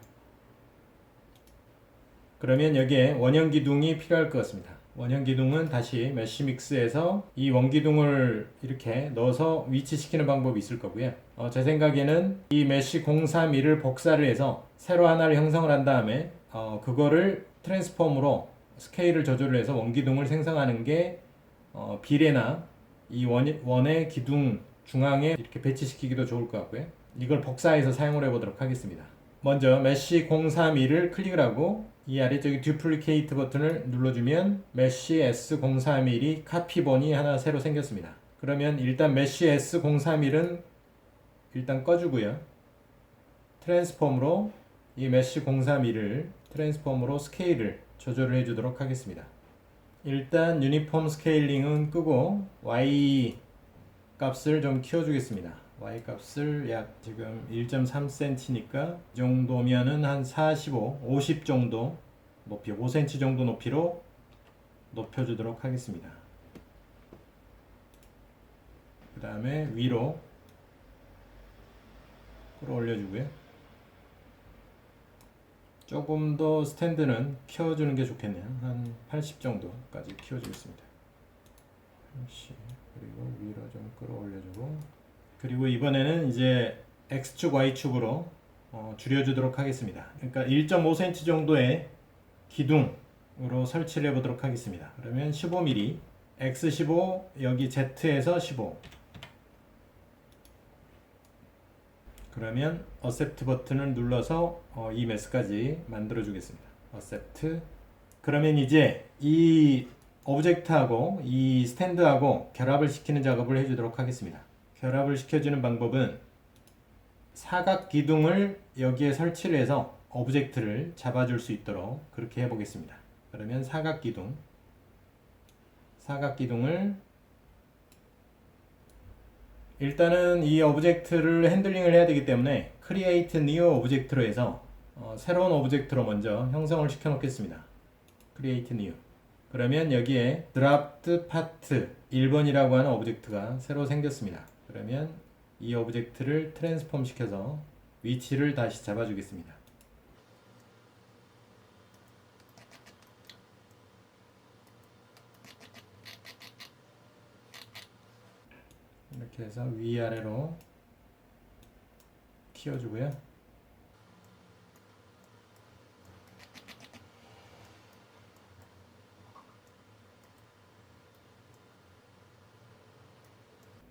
그러면 여기에 원형 기둥이 필요할 것 같습니다. 원형 기둥은 다시 메쉬 믹스에서 이 원기둥을 이렇게 넣어서 위치시키는 방법이 있을 거고요. 제 생각에는 이 메쉬 031을 복사를 해서 새로 하나를 형성을 한 다음에 그거를 트랜스폼으로 스케일을 조절을 해서 원기둥을 생성하는 게 비례나 이 원의 기둥 중앙에 이렇게 배치시키기도 좋을 것 같고요. 이걸 복사해서 사용을 해보도록 하겠습니다. 먼저 메쉬 031을 클릭을 하고 이 아래쪽에 듀플리케이트 버튼을 눌러주면 메쉬 S031이 카피본이 하나 새로 생겼습니다. 그러면 일단 메쉬 S031은 일단 꺼주고요. 트랜스폼으로 이 메쉬 031을 트랜스폼으로 스케일을 조절을 해주도록 하겠습니다. 일단 유니폼 스케일링은 끄고 Y 값을 좀 키워주겠습니다. Y 값을 약 지금 1.3cm니까 이 정도면은 한 45, 50 정도 높이, 5cm 정도 높이로 높여주도록 하겠습니다. 그 다음에 위로 끌어올려주고요. 조금 더 스탠드는 키워주는 게 좋겠네요. 한 80 정도까지 키워주겠습니다. 80, 그리고 위로 좀 끌어올려주고, 그리고 이번에는 이제 X축, Y축으로 줄여주도록 하겠습니다. 그러니까 1.5cm 정도의 기둥으로 설치를 해보도록 하겠습니다. 그러면 15mm, X15, 여기 Z에서 15. 그러면 Accept 버튼을 눌러서 이 매스까지 만들어 주겠습니다. Accept. 그러면 이제 이 오브젝트하고 이 스탠드하고 결합을 시키는 작업을 해주도록 하겠습니다. 결합을 시켜주는 방법은 사각 기둥을 여기에 설치를 해서 오브젝트를 잡아줄 수 있도록 그렇게 해보겠습니다. 그러면 사각 기둥을 일단은 이 오브젝트를 핸들링을 해야 되기 때문에 Create New Object로 해서 새로운 오브젝트로 먼저 형성을 시켜 놓겠습니다. Create New. 그러면 여기에 Dropped Part 1번이라고 하는 오브젝트가 새로 생겼습니다. 그러면 이 오브젝트를 트랜스폼 시켜서 위치를 다시 잡아주겠습니다. 이렇게 해서 위아래로 키워주고요.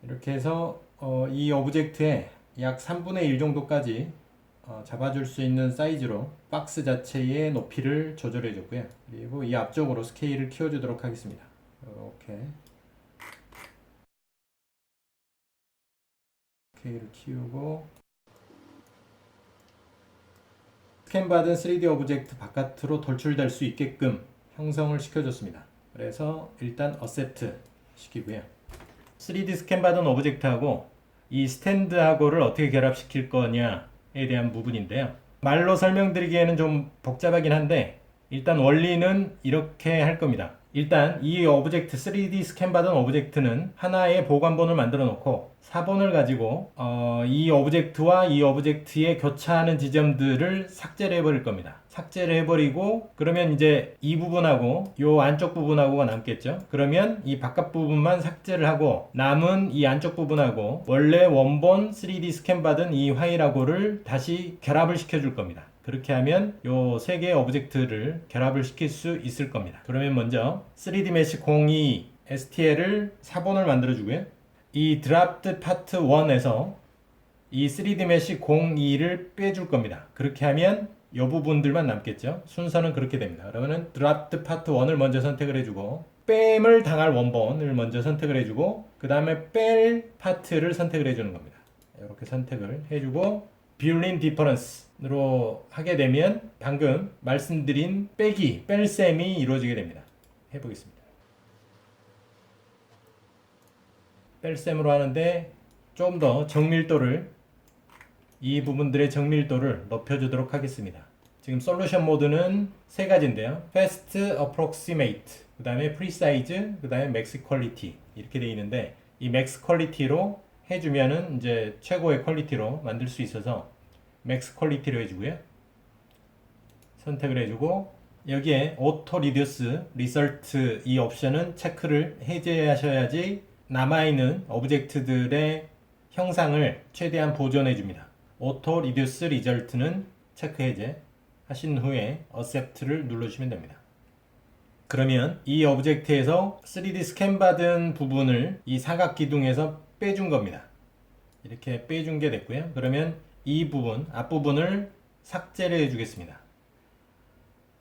이렇게 해서 이 오브젝트의 약 3분의 1 정도까지 잡아줄 수 있는 사이즈로 박스 자체의 높이를 조절해 줬고요. 그리고 이 앞쪽으로 스케일을 키워주도록 하겠습니다. 이렇게 스케일을 키우고 스캔받은 3D 오브젝트 바깥으로 돌출될 수 있게끔 형성을 시켜줬습니다. 그래서 일단 Accept 시키고요. 3D 스캔받은 오브젝트하고 이 스탠드하고를 어떻게 결합시킬 거냐에 대한 부분인데요. 말로 설명드리기에는 좀 복잡하긴 한데 일단 원리는 이렇게 할 겁니다. 일단 이 오브젝트 3D 스캔받은 오브젝트는 하나의 보관본을 만들어 놓고 4번을 가지고 이 오브젝트와 이 오브젝트에 교차하는 지점들을 삭제를 해버릴 겁니다. 삭제를 해버리고 그러면 이제 이 부분하고 요 안쪽 부분하고가 남겠죠. 그러면 이 바깥 부분만 삭제를 하고 남은 이 안쪽 부분하고 원래 원본 3D 스캔 받은 이 화일하고를 다시 결합을 시켜줄 겁니다. 그렇게 하면 요 세 개의 오브젝트를 결합을 시킬 수 있을 겁니다. 그러면 먼저 3D Mesh 02 STL을 4번을 만들어 주고요. 이 드랍트 파트 1에서 이 3D 메쉬 02를 빼줄 겁니다. 그렇게 하면 이 부분들만 남겠죠. 순서는 그렇게 됩니다. 그러면은 드랍트 파트 1을 먼저 선택을 해주고 뺨을 당할 원본을 먼저 선택을 해주고 그 다음에 뺄 파트를 선택을 해주는 겁니다. 이렇게 선택을 해주고 뷰린 디퍼런스로 하게 되면 방금 말씀드린 빼기, 뺄셈이 이루어지게 됩니다. 해보겠습니다. 뺄셈으로 하는데 좀 더 정밀도를 이 부분들의 정밀도를 높여주도록 하겠습니다. 지금 솔루션 모드는 세 가지인데요. Fast Approximate, 그 다음에 Precise, 그 다음에 Max Quality 이렇게 되어 있는데 이 Max Quality로 해주면은 이제 최고의 퀄리티로 만들 수 있어서 Max Quality로 해주고요. 선택을 해주고 여기에 Auto Reduce Result 이 옵션은 체크를 해제하셔야지 남아있는 오브젝트들의 형상을 최대한 보존해 줍니다. Auto Reduce Result는 체크 해제 하신 후에 Accept를 눌러주시면 됩니다. 그러면 이 오브젝트에서 3D 스캔 받은 부분을 이 사각 기둥에서 빼준 겁니다. 이렇게 빼준 게 됐고요. 그러면 이 부분, 앞부분을 삭제를 해주겠습니다.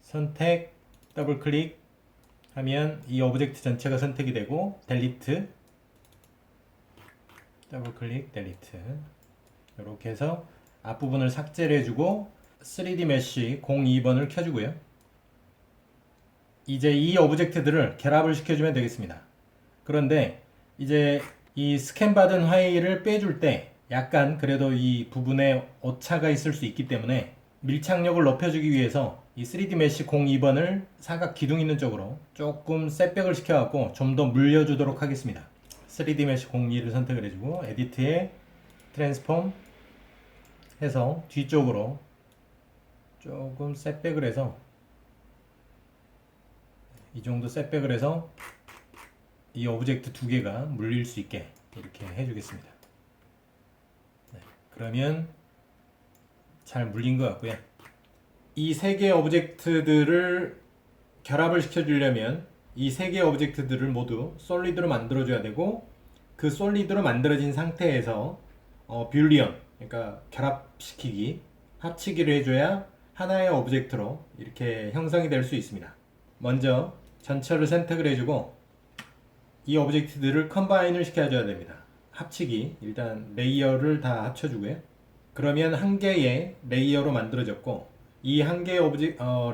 선택, 더블 클릭 하면 이 오브젝트 전체가 선택이 되고 델리트, 더블 클릭, 델리트 이렇게 해서 앞부분을 삭제를 해주고 3D 메쉬 02번을 켜주고요. 이제 이 오브젝트들을 결합을 시켜주면 되겠습니다. 그런데 이제 이 스캔 받은 파일을 빼줄 때 약간 그래도 이 부분에 오차가 있을 수 있기 때문에 밀착력을 높여주기 위해서 이 3D 메쉬 02번을 사각 기둥 있는 쪽으로 조금 셋백을 시켜갖고 좀 더 물려주도록 하겠습니다. 3D 메쉬 02를 선택을 해주고 에디트에 트랜스폼 해서 뒤쪽으로 조금 셋백을 해서 이 정도 셋백을 해서 이 오브젝트 두 개가 물릴 수 있게 이렇게 해주겠습니다. 네, 그러면 잘 물린 것 같고요. 이 세 개의 오브젝트들을 결합을 시켜주려면 이 세 개의 오브젝트들을 모두 솔리드로 만들어줘야 되고 그 솔리드로 만들어진 상태에서 뷰리언, 그러니까 결합시키기, 합치기를 해줘야 하나의 오브젝트로 이렇게 형성이 될 수 있습니다. 먼저 전체를 선택을 해주고 이 오브젝트들을 컴바인을 시켜줘야 됩니다. 합치기, 일단 레이어를 다 합쳐주고요. 그러면 한 개의 레이어로 만들어졌고 이 한 개의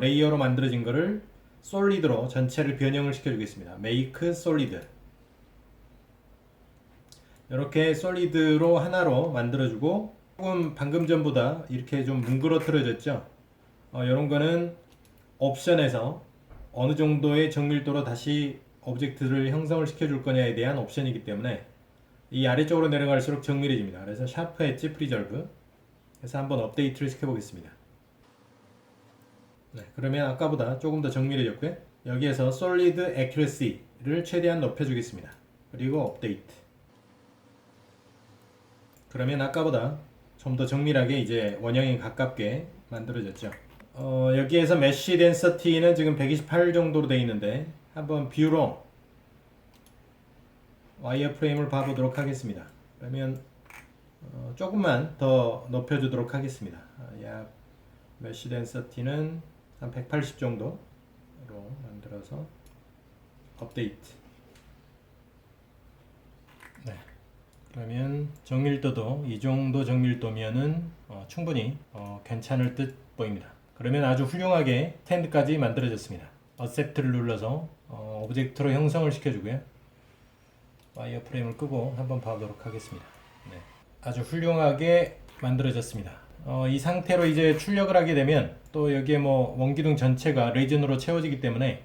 레이어로 만들어진 거를 솔리드로 전체를 변형을 시켜주겠습니다. Make Solid. 이렇게 솔리드로 하나로 만들어주고 조금 방금 전보다 이렇게 좀 뭉그러뜨려졌죠. 이런 거는 옵션에서 어느 정도의 정밀도로 다시 오브젝트를 형성을 시켜줄 거냐에 대한 옵션이기 때문에 이 아래쪽으로 내려갈수록 정밀해집니다. 그래서 샤프 엣지 프리저브 해서 한번 업데이트를 시켜보겠습니다. 네, 그러면 아까보다 조금 더 정밀해졌고요. 여기에서 솔리드 애큐러시를 최대한 높여주겠습니다. 그리고 업데이트. 그러면 아까보다 좀 더 정밀하게 이제 원형에 가깝게 만들어졌죠. 여기에서 메쉬 덴서티는 지금 128 정도로 되어 있는데 한번 뷰로 와이어프레임을 봐보도록 하겠습니다. 그러면 조금만 더 높여주도록 하겠습니다. 약 메쉬 덴서티는 한 180 정도로 만들어서 업데이트. 네. 그러면 정밀도도 이 정도 정밀도면은 충분히 괜찮을 듯 보입니다. 그러면 아주 훌륭하게 스탠드까지 만들어졌습니다. 어셉트를 눌러서 오브젝트로 형성을 시켜주고요. 와이어 프레임을 끄고 한번 봐보도록 하겠습니다. 네. 아주 훌륭하게 만들어졌습니다. 이 상태로 이제 출력을 하게 되면 또 여기에 뭐 원기둥 전체가 레진으로 채워지기 때문에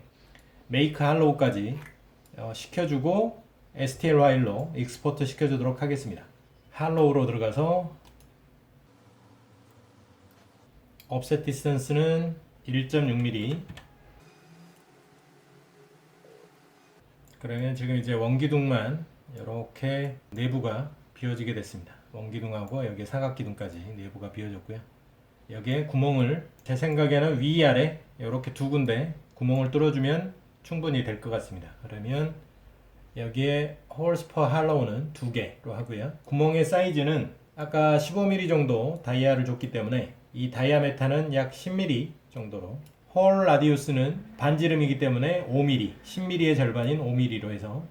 메이크 할로우까지 시켜주고 STL 파일로 익스포트 시켜주도록 하겠습니다. 할로우로 들어가서 offset distance는 1.6mm. 그러면 지금 이제 원기둥만 이렇게 내부가 비워지게 됐습니다. 원기둥하고 여기 사각기둥까지 내부가 비워졌고요. 여기에 구멍을 제 생각에는 위아래 이렇게 두 군데 구멍을 뚫어주면 충분히 될 것 같습니다. 그러면 여기에 홀스 퍼 할로우는 2개로 하고요. 구멍의 사이즈는 아까 15mm 정도 다이아를 줬기 때문에 이 다이아메타는 약 10mm 정도로, 홀 라디우스는 반지름이기 때문에 5mm, 10mm의 절반인 5mm로 해서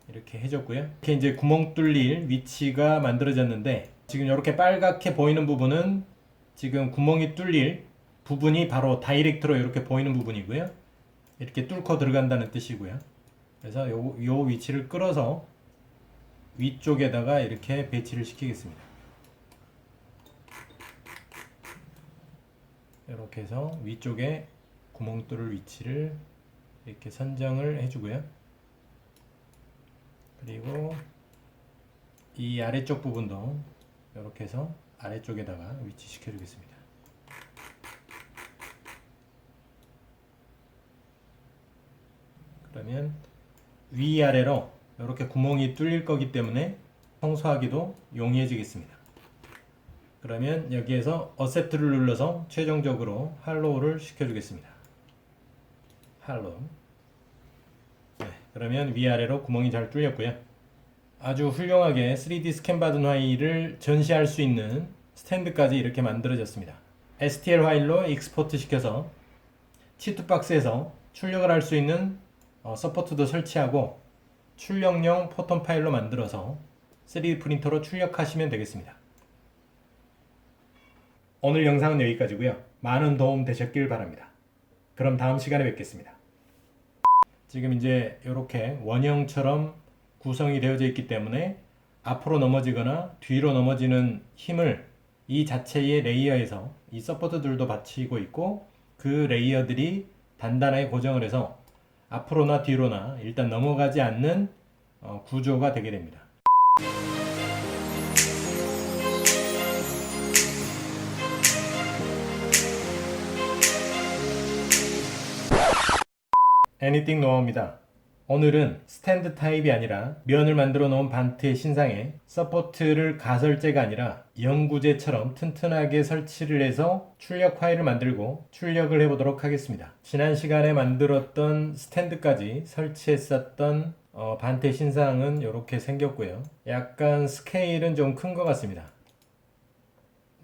이렇게 해줬고요. 이렇게 이제 구멍 뚫릴 위치가 만들어졌는데, 지금 이렇게 빨갛게 보이는 부분은 지금 구멍이 뚫릴 부분이 바로 다이렉트로 이렇게 보이는 부분이고요. 이렇게 뚫고 들어간다는 뜻이고요. 그래서 요 위치를 끌어서 위쪽에다가 이렇게 배치를 시키겠습니다. 이렇게 해서 위쪽에 구멍 뚫을 위치를 이렇게 선정을 해주고요. 그리고 이 아래쪽 부분도 이렇게 해서 아래쪽에다가 위치시켜 주겠습니다. 그러면 위아래로 이렇게 구멍이 뚫릴 거기 때문에 청소하기도 용이해지겠습니다. 그러면 여기에서 어셉트를 눌러서 최종적으로 할로우를 시켜주겠습니다. 할로우. 그러면 위아래로 구멍이 잘 뚫렸고요. 아주 훌륭하게 3D 스캔 받은 화일을 전시할 수 있는 스탠드까지 이렇게 만들어졌습니다. STL 화일로 익스포트 시켜서 치투박스에서 출력을 할 수 있는 서포트도 설치하고 출력용 포톤 파일로 만들어서 3D 프린터로 출력하시면 되겠습니다. 오늘 영상은 여기까지고요. 많은 도움 되셨길 바랍니다. 그럼 다음 시간에 뵙겠습니다. 지금 이제 이렇게 원형처럼 구성이 되어져 있기 때문에 앞으로 넘어지거나 뒤로 넘어지는 힘을 이 자체의 레이어에서 이 서포트들도 받치고 있고, 그 레이어들이 단단하게 고정을 해서 앞으로나 뒤로나 일단 넘어가지 않는 구조가 되게 됩니다. 애니띵 노아입니다. 오늘은 스탠드 타입이 아니라 면을 만들어 놓은 반트의 신상에 서포트를 가설제가 아니라 영구제처럼 튼튼하게 설치를 해서 출력 파일을 만들고 출력을 해보도록 하겠습니다. 지난 시간에 만들었던 스탠드까지 설치했었던 반트 신상은 이렇게 생겼고요. 약간 스케일은 좀 큰 것 같습니다.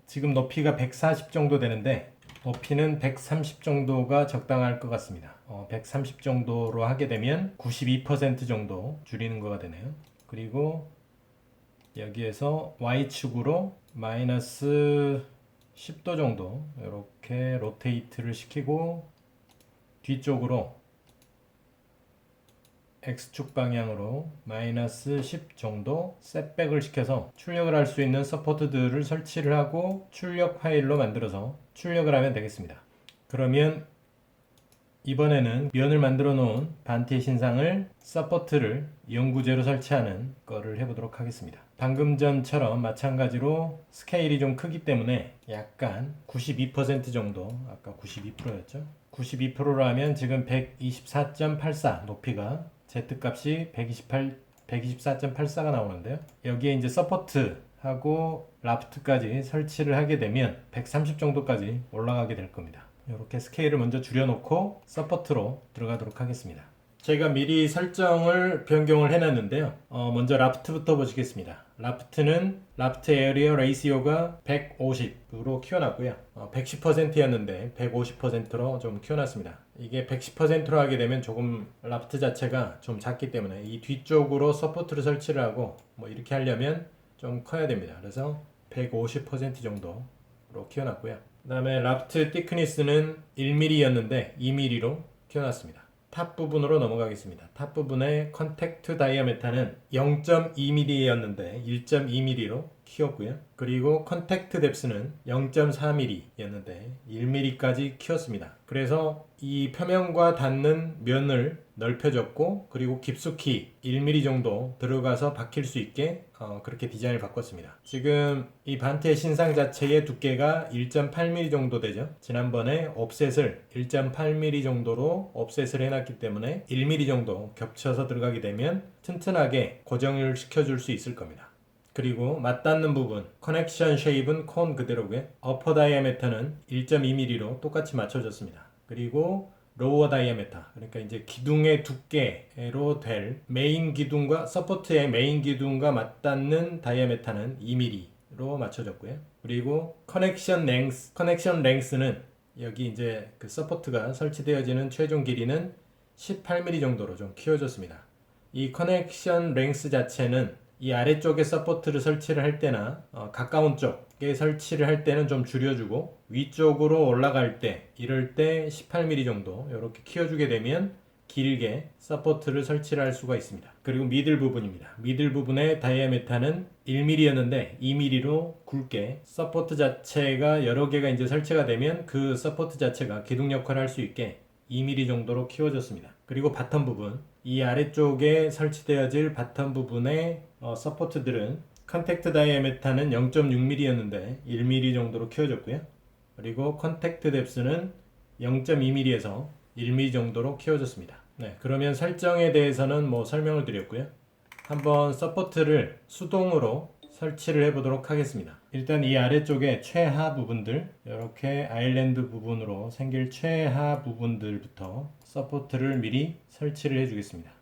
지금 높이가 140 정도 되는데 높이는 130 정도가 적당할 것 같습니다. 130 정도로 하게 되면 92% 정도 줄이는 거가 되네요. 그리고 여기에서 Y축으로 마이너스 10도 정도 이렇게 로테이트를 시키고, 뒤쪽으로 X축 방향으로 마이너스 10 정도 셋백을 시켜서 출력을 할 수 있는 서포트들을 설치를 하고 출력 파일로 만들어서 출력을 하면 되겠습니다. 그러면 이번에는 면을 만들어 놓은 반트의 신상을 서포트를 영구제로 설치하는 거를 해보도록 하겠습니다. 방금 전처럼 마찬가지로 스케일이 좀 크기 때문에 약간 92% 정도, 아까 92%였죠? 92%로 하면 지금 124.84 높이가 Z값이 124.84가 나오는데요. 여기에 이제 서포트하고 라프트까지 설치를 하게 되면 130 정도까지 올라가게 될 겁니다. 이렇게 스케일을 먼저 줄여놓고 서포트로 들어가도록 하겠습니다. 제가 미리 설정을 변경을 해놨는데요. 먼저 라프트부터 보시겠습니다. 라프트는 라프트 에어리어 레이시오가 150으로 키워놨고요. 110%였는데 150%로 좀 키워놨습니다. 이게 110%로 하게 되면 조금 라프트 자체가 좀 작기 때문에 이 뒤쪽으로 서포트를 설치를 하고 이렇게 하려면 좀 커야 됩니다. 그래서 150% 정도로 키워놨고요. 그 다음에 라프트 티크니스는 1mm였는데 2mm로 키워놨습니다. 탑 부분으로 넘어가겠습니다. 탑 부분의 컨택트 다이아메타는 0.2mm였는데 1.2mm로 키웠고요. 그리고 컨택트 뎁스는 0.4mm였는데 1mm까지 키웠습니다. 그래서 이 표면과 닿는 면을 넓혀줬고, 그리고 깊숙이 1mm 정도 들어가서 박힐 수 있게 그렇게 디자인을 바꿨습니다. 지금 이 반트의 신상 자체의 두께가 1.8mm 정도 되죠. 지난번에 옵셋을 1.8mm 정도로 옵셋을 해놨기 때문에 1mm 정도 겹쳐서 들어가게 되면 튼튼하게 고정을 시켜줄 수 있을 겁니다. 그리고 맞닿는 부분, 커넥션 쉐입은 콘 그대로고요. 어퍼 다이아메터는 1.2mm로 똑같이 맞춰졌습니다. 그리고 로워 다이아메터, 그러니까 이제 기둥의 두께로 될 메인 기둥과 서포트의 메인 기둥과 맞닿는 다이아메터는 2mm로 맞춰졌고요. 그리고 커넥션 랭스는 여기 이제 그 서포트가 설치되어지는 최종 길이는 18mm 정도로 좀 키워졌습니다. 이 커넥션 랭스 자체는 이 아래쪽에 서포트를 설치를 할 때나 가까운 쪽에 설치를 할 때는 좀 줄여주고, 위쪽으로 올라갈 때 이럴 때 18mm 정도 이렇게 키워주게 되면 길게 서포트를 설치를 할 수가 있습니다. 그리고 미들 부분입니다. 미들 부분의 다이아메터는 1mm였는데 2mm로 굵게, 서포트 자체가 여러 개가 이제 설치가 되면 그 서포트 자체가 기둥 역할을 할 수 있게 2mm 정도로 키워졌습니다. 그리고 바텀 부분, 이 아래쪽에 설치되어질 바텀 부분의 서포트들은 컨택트 다이아메터는 0.6mm였는데 1mm 정도로 키워졌고요. 그리고 컨택트 뎁스는 0.2mm에서 1mm 정도로 키워졌습니다. 네, 그러면 설정에 대해서는 뭐 설명을 드렸고요. 한번 서포트를 수동으로 설치를 해보도록 하겠습니다. 일단 이 아래쪽에 최하 부분들, 이렇게 아일랜드 부분으로 생길 최하 부분들부터 서포트를 미리 설치를 해주겠습니다.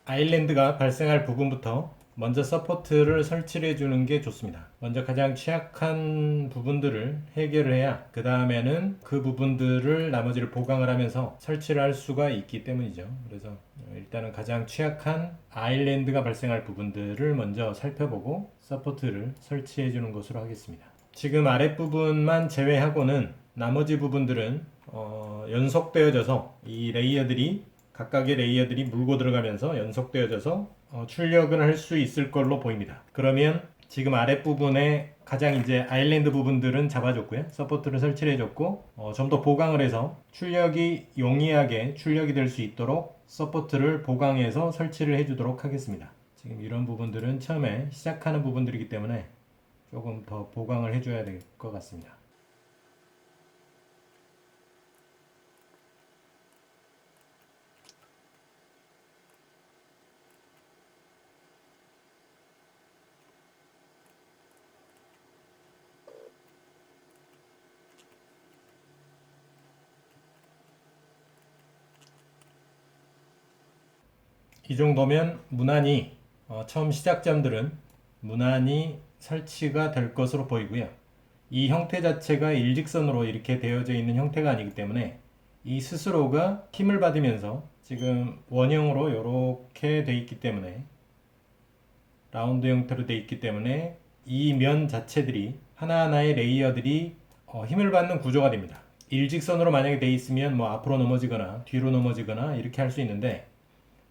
아일랜드가 발생할 부분부터 먼저 서포트를 설치를 해주는 게 좋습니다. 먼저 가장 취약한 부분들을 해결을 해야 그 다음에는 그 부분들을 나머지를 보강을 하면서 설치를 할 수가 있기 때문이죠. 그래서 일단은 가장 취약한 아일랜드가 발생할 부분들을 먼저 살펴보고 서포트를 설치해 주는 것으로 하겠습니다. 지금 아랫부분만 제외하고는 나머지 부분들은 연속되어져서 이 레이어들이, 각각의 레이어들이 물고 들어가면서 연속되어져서 출력을 할 수 있을 걸로 보입니다. 그러면 지금 아랫부분에 가장 이제 아일랜드 부분들은 잡아줬고요. 서포트를 설치를 해줬고, 좀 더 보강을 해서 출력이 용이하게 출력이 될 수 있도록 서포트를 보강해서 설치를 해주도록 하겠습니다. 지금 이런 부분들은 처음에 시작하는 부분들이기 때문에 조금 더 보강을 해줘야 될 것 같습니다. 이 정도면 무난히 처음 시작점들은 무난히 설치가 될 것으로 보이고요. 이 형태 자체가 일직선으로 이렇게 되어져 있는 형태가 아니기 때문에 이 스스로가 힘을 받으면서 지금 원형으로 이렇게 돼 있기 때문에, 라운드 형태로 돼 있기 때문에 이 면 자체들이 하나하나의 레이어들이 힘을 받는 구조가 됩니다. 일직선으로 만약에 돼 있으면 뭐 앞으로 넘어지거나 뒤로 넘어지거나 이렇게 할 수 있는데,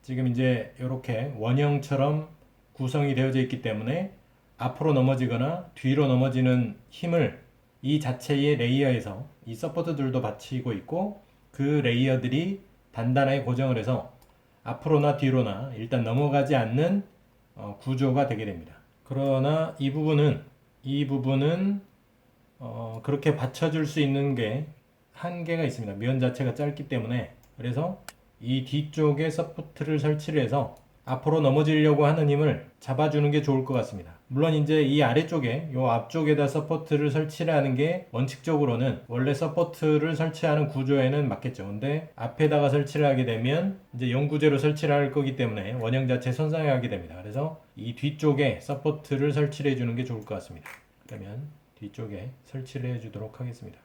지금 이제 이렇게 원형처럼 구성이 되어져 있기 때문에 앞으로 넘어지거나 뒤로 넘어지는 힘을 이 자체의 레이어에서 이 서포트들도 받치고 있고, 그 레이어들이 단단하게 고정을 해서 앞으로나 뒤로나 일단 넘어가지 않는 구조가 되게 됩니다. 그러나 이 부분은 그렇게 받쳐줄 수 있는 게 한계가 있습니다. 면 자체가 짧기 때문에. 그래서 이 뒤쪽에 서포트를 설치를 해서 앞으로 넘어지려고 하는 힘을 잡아주는 게 좋을 것 같습니다. 물론 이제 이 아래쪽에, 요 앞쪽에다 서포트를 설치를 하는 게 원칙적으로는 원래 서포트를 설치하는 구조에는 맞겠죠. 근데 앞에다가 설치를 하게 되면 이제 영구제로 설치를 할 거기 때문에 원형 자체 손상이 하게 됩니다. 그래서 이 뒤쪽에 서포트를 설치를 해주는 게 좋을 것 같습니다. 그러면 뒤쪽에 설치를 해주도록 하겠습니다.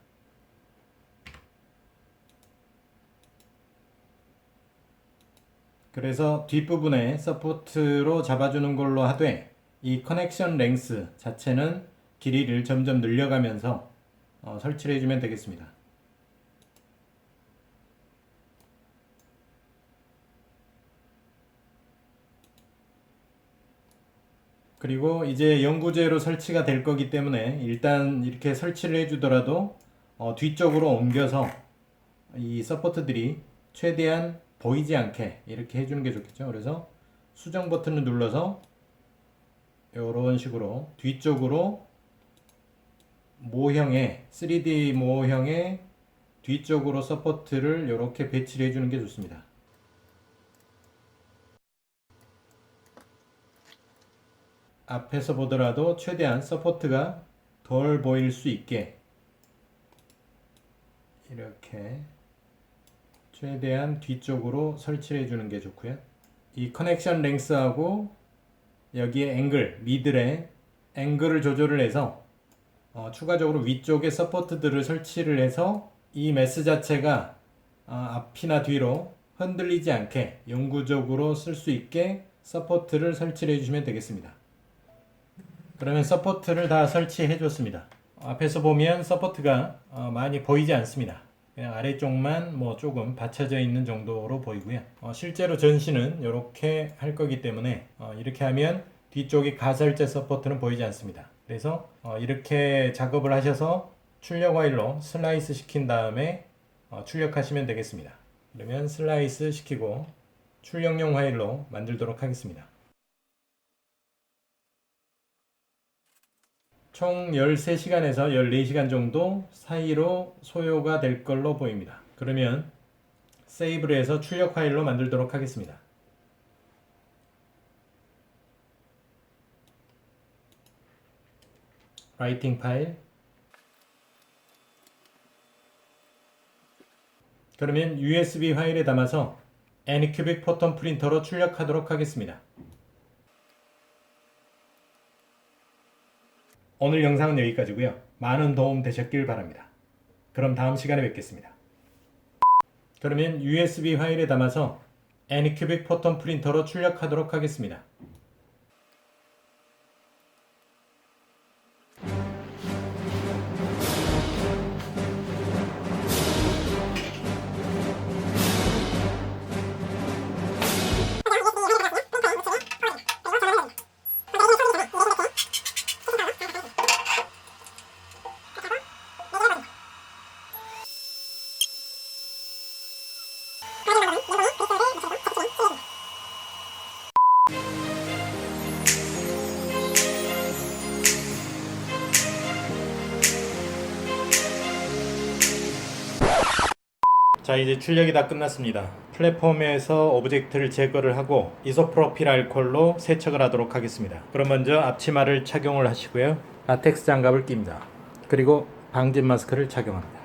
그래서 뒷부분에 서포트로 잡아주는 걸로 하되, 이 커넥션 랭스 자체는 길이를 점점 늘려가면서 설치를 해주면 되겠습니다. 그리고 이제 영구제로 설치가 될 거기 때문에 일단 이렇게 설치를 해주더라도 뒤쪽으로 옮겨서 이 서포트들이 최대한 보이지 않게 이렇게 해주는 게 좋겠죠. 그래서 수정 버튼을 눌러서 이런 식으로 뒤쪽으로 모형의 3D 모형의 뒤쪽으로 서포트를 이렇게 배치를 해주는 게 좋습니다. 앞에서 보더라도 최대한 서포트가 덜 보일 수 있게 이렇게 최대한 뒤쪽으로 설치를 해주는 게 좋고요. 이 커넥션 랭스하고 여기에 앵글, 미들에 앵글을 조절을 해서 추가적으로 위쪽에 서포트들을 설치를 해서 이 메스 자체가 앞이나 뒤로 흔들리지 않게 영구적으로 쓸 수 있게 서포트를 설치를 해주시면 되겠습니다. 그러면 서포트를 다 설치해 줬습니다. 앞에서 보면 서포트가 많이 보이지 않습니다. 그냥 아래쪽만 뭐 조금 받쳐져 있는 정도로 보이고요. 실제로 전시는 이렇게 할 거기 때문에 이렇게 하면 뒤쪽이 가설제 서포트는 보이지 않습니다. 그래서 이렇게 작업을 하셔서 출력 와일로 슬라이스 시킨 다음에 출력하시면 되겠습니다. 그러면 슬라이스 시키고 출력용 파일로 만들도록 하겠습니다. 총 13시간에서 14시간 정도 사이로 소요가 될 걸로 보입니다. 그러면 세이브를 해서 출력 파일로 만들도록 하겠습니다. 라이팅 파일. 그러면 USB 파일에 담아서 Anycubic 포톤 프린터로 출력하도록 하겠습니다. 오늘 영상은 여기까지고요. 많은 도움 되셨길 바랍니다. 그럼 다음 시간에 뵙겠습니다. 그러면 USB 파일에 담아서 Anycubic 포톤 프린터로 출력하도록 하겠습니다. 자, 이제 출력이 다 끝났습니다. 플랫폼에서 오브젝트를 제거를 하고 이소프로필 알코올로 세척을 하도록 하겠습니다. 그럼 먼저 앞치마를 착용을 하시고요. 라텍스 장갑을 낍니다. 그리고 방진 마스크를 착용합니다.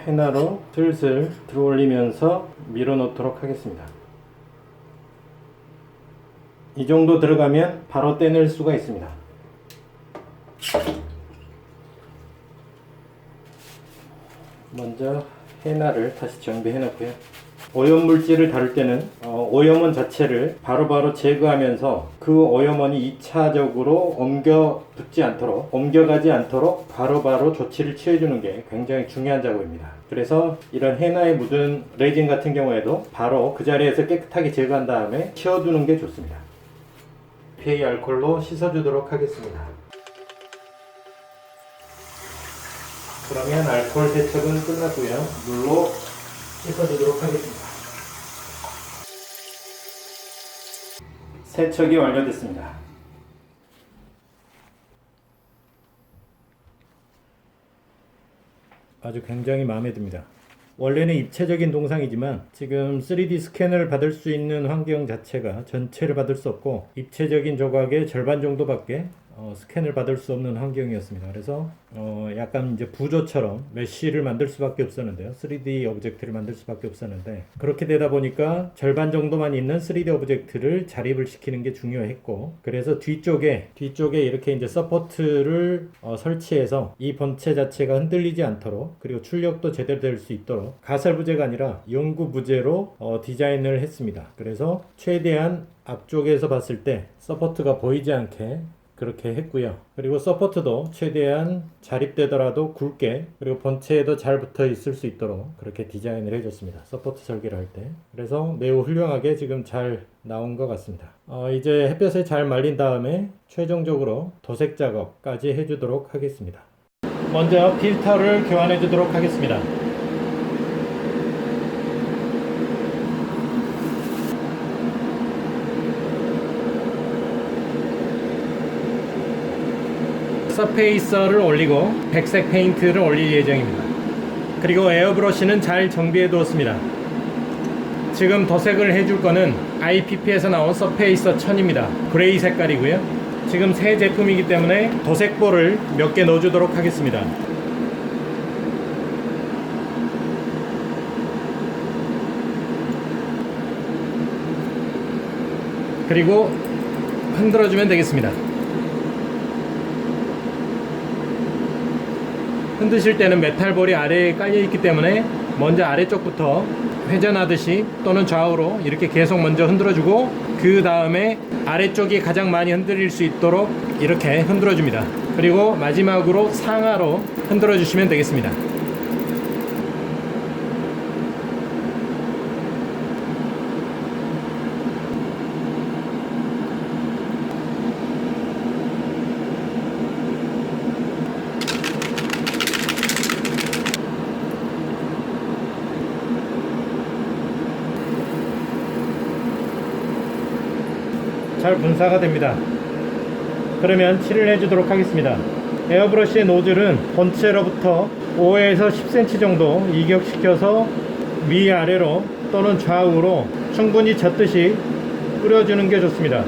헤나로 슬슬 들어올리면서 밀어 놓도록 하겠습니다. 이 정도 들어가면 바로 떼낼 수가 있습니다. 먼저 헤나를 다시 정비해 놓고요. 오염물질을 다룰 때는 오염원 자체를 바로바로 제거하면서 그 오염원이 2차적으로 옮겨가지 않도록 바로바로 조치를 취해주는 게 굉장히 중요한 작업입니다. 그래서 이런 헤나에 묻은 레진 같은 경우에도 바로 그 자리에서 깨끗하게 제거한 다음에 치워두는 게 좋습니다. PA 알코올로 씻어주도록 하겠습니다. 그러면 알코올 세척은 끝났고요. 물로 씻어주도록 하겠습니다. 세척이 완료됐습니다. 아주 굉장히 마음에 듭니다. 원래는 입체적인 동상이지만 지금 3D 스캔을 받을 수 있는 환경 자체가 전체를 받을 수 없고 입체적인 조각의 절반 정도밖에 스캔을 받을 수 없는 환경이었습니다. 그래서 약간 이제 부조처럼 메쉬를 만들 수밖에 없었는데요. 3D 오브젝트를 만들 수밖에 없었는데 그렇게 되다 보니까 절반 정도만 있는 3D 오브젝트를 자립을 시키는 게 중요했고 그래서 뒤쪽에 이렇게 이제 서포트를 설치해서 이 본체 자체가 흔들리지 않도록 그리고 출력도 제대로 될 수 있도록 가설 부재가 아니라 영구 부재로 디자인을 했습니다. 그래서 최대한 앞쪽에서 봤을 때 서포트가 보이지 않게 그렇게 했고요. 그리고 서포트도 최대한 자립되더라도 굵게 그리고 본체에도 잘 붙어 있을 수 있도록 그렇게 디자인을 해줬습니다. 서포트 설계를 할 때. 그래서 매우 훌륭하게 지금 잘 나온 것 같습니다. 이제 햇볕에 잘 말린 다음에 최종적으로 도색 작업까지 해주도록 하겠습니다. 먼저 필터를 교환해 주도록 하겠습니다. 서페이서를 올리고 백색 페인트를 올릴 예정입니다. 그리고 에어브러쉬는 잘 정비해 두었습니다. 지금 도색을 해줄 거는 IPP에서 나온 서페이서 1000입니다. 그레이 색깔이고요. 지금 새 제품이기 때문에 도색볼을 몇 개 넣어주도록 하겠습니다. 그리고 흔들어주면 되겠습니다. 흔드실 때는 메탈볼이 아래에 깔려있기 때문에 먼저 아래쪽부터 회전하듯이 또는 좌우로 이렇게 계속 먼저 흔들어주고 그 다음에 아래쪽이 가장 많이 흔들릴 수 있도록 이렇게 흔들어줍니다. 그리고 마지막으로 상하로 흔들어주시면 되겠습니다. 잘 분사가 됩니다. 그러면 칠을 해주도록 하겠습니다. 에어브러쉬의 노즐은 본체로부터 5에서 10cm 정도 이격시켜서 위아래로 또는 좌우로 충분히 젖듯이 뿌려주는 게 좋습니다.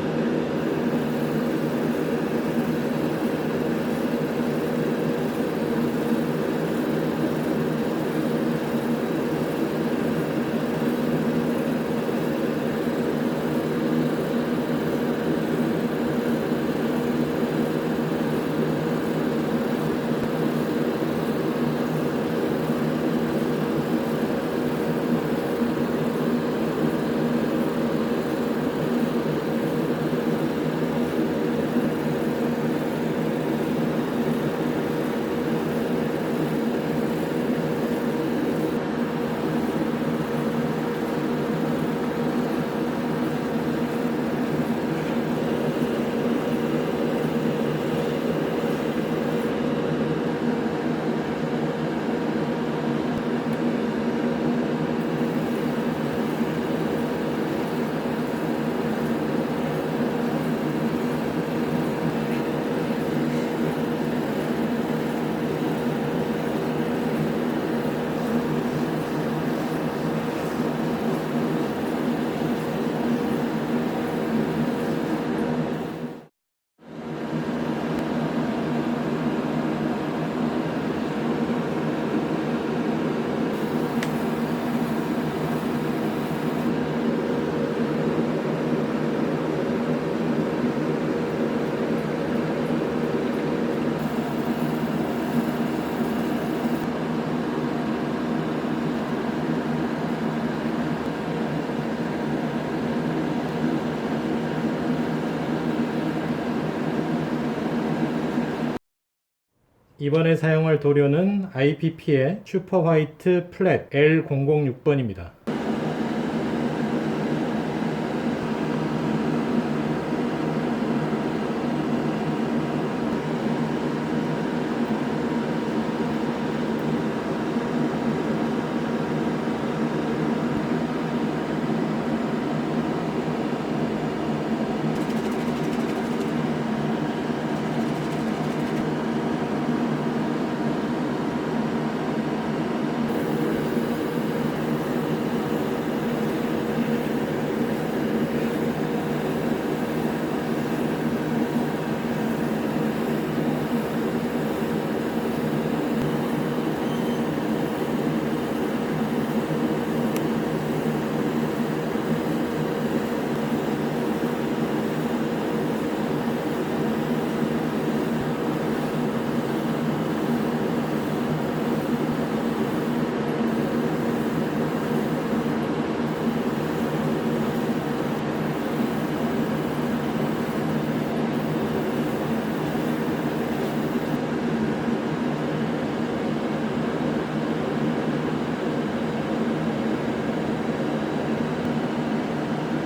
이번에 사용할 도료는 IPP의 슈퍼 화이트 플랫 L006번입니다.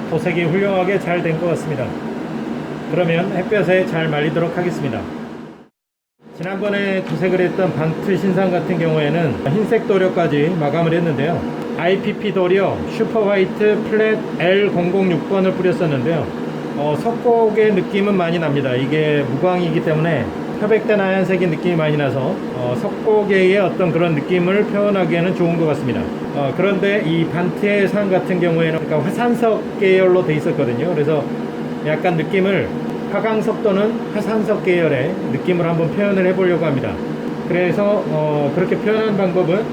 도색이 훌륭하게 잘 된 것 같습니다. 그러면 햇볕에 잘 말리도록 하겠습니다. 지난번에 도색을 했던 방트 신상 같은 경우에는 흰색 도료까지 마감을 했는데요. IPP 도료 슈퍼 화이트 플랫 L006번을 뿌렸었는데요. 석곡의 느낌은 많이 납니다. 이게 무광이기 때문에 협액된 하얀색의 느낌이 많이 나서 석고계의 어떤 그런 느낌을 표현하기에는 좋은 것 같습니다. 그런데 이 반트의 상 같은 경우에는 그러니까 화산석 계열로 돼 있었거든요. 그래서 약간 느낌을 화강석 또는 화산석 계열의 느낌을 한번 표현을 해보려고 합니다. 그래서 그렇게 표현한 방법은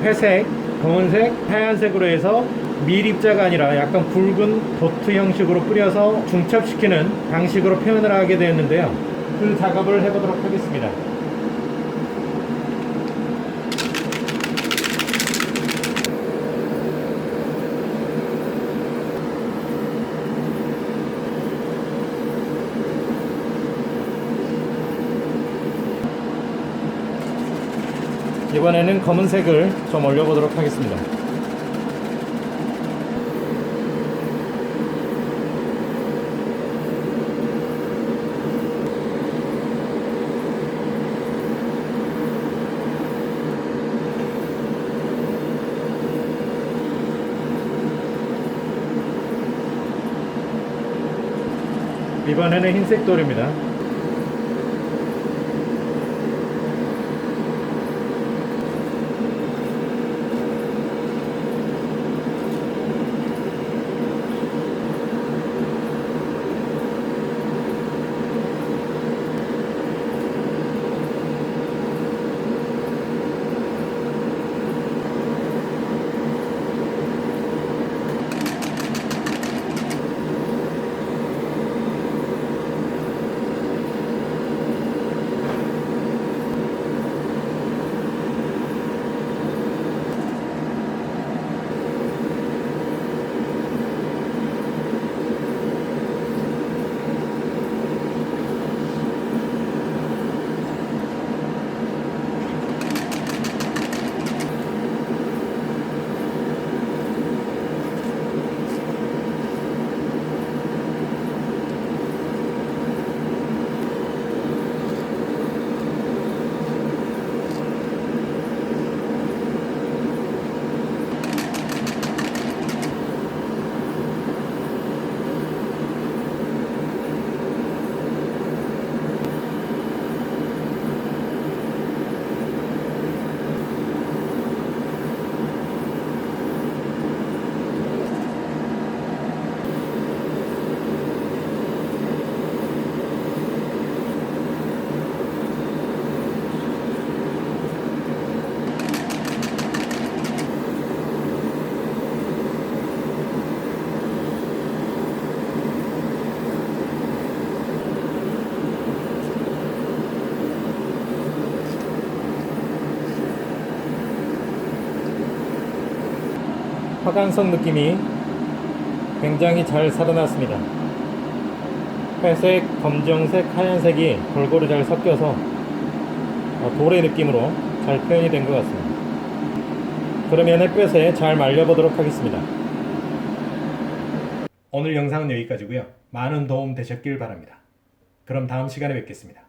회색, 검은색, 하얀색으로 해서 밀입자가 아니라 약간 굵은 도트 형식으로 뿌려서 중첩시키는 방식으로 표현을 하게 되었는데요. 그 작업을 해보도록 하겠습니다. 이번에는 검은색을 좀 올려보도록 하겠습니다. 이번에는 흰색 돌입니다. 화강석 느낌이 굉장히 잘 살아났습니다. 회색, 검정색, 하얀색이 골고루 잘 섞여서 돌의 느낌으로 잘 표현이 된 것 같습니다. 그러면 햇볕에 잘 말려보도록 하겠습니다. 오늘 영상은 여기까지고요. 많은 도움 되셨길 바랍니다. 그럼 다음 시간에 뵙겠습니다.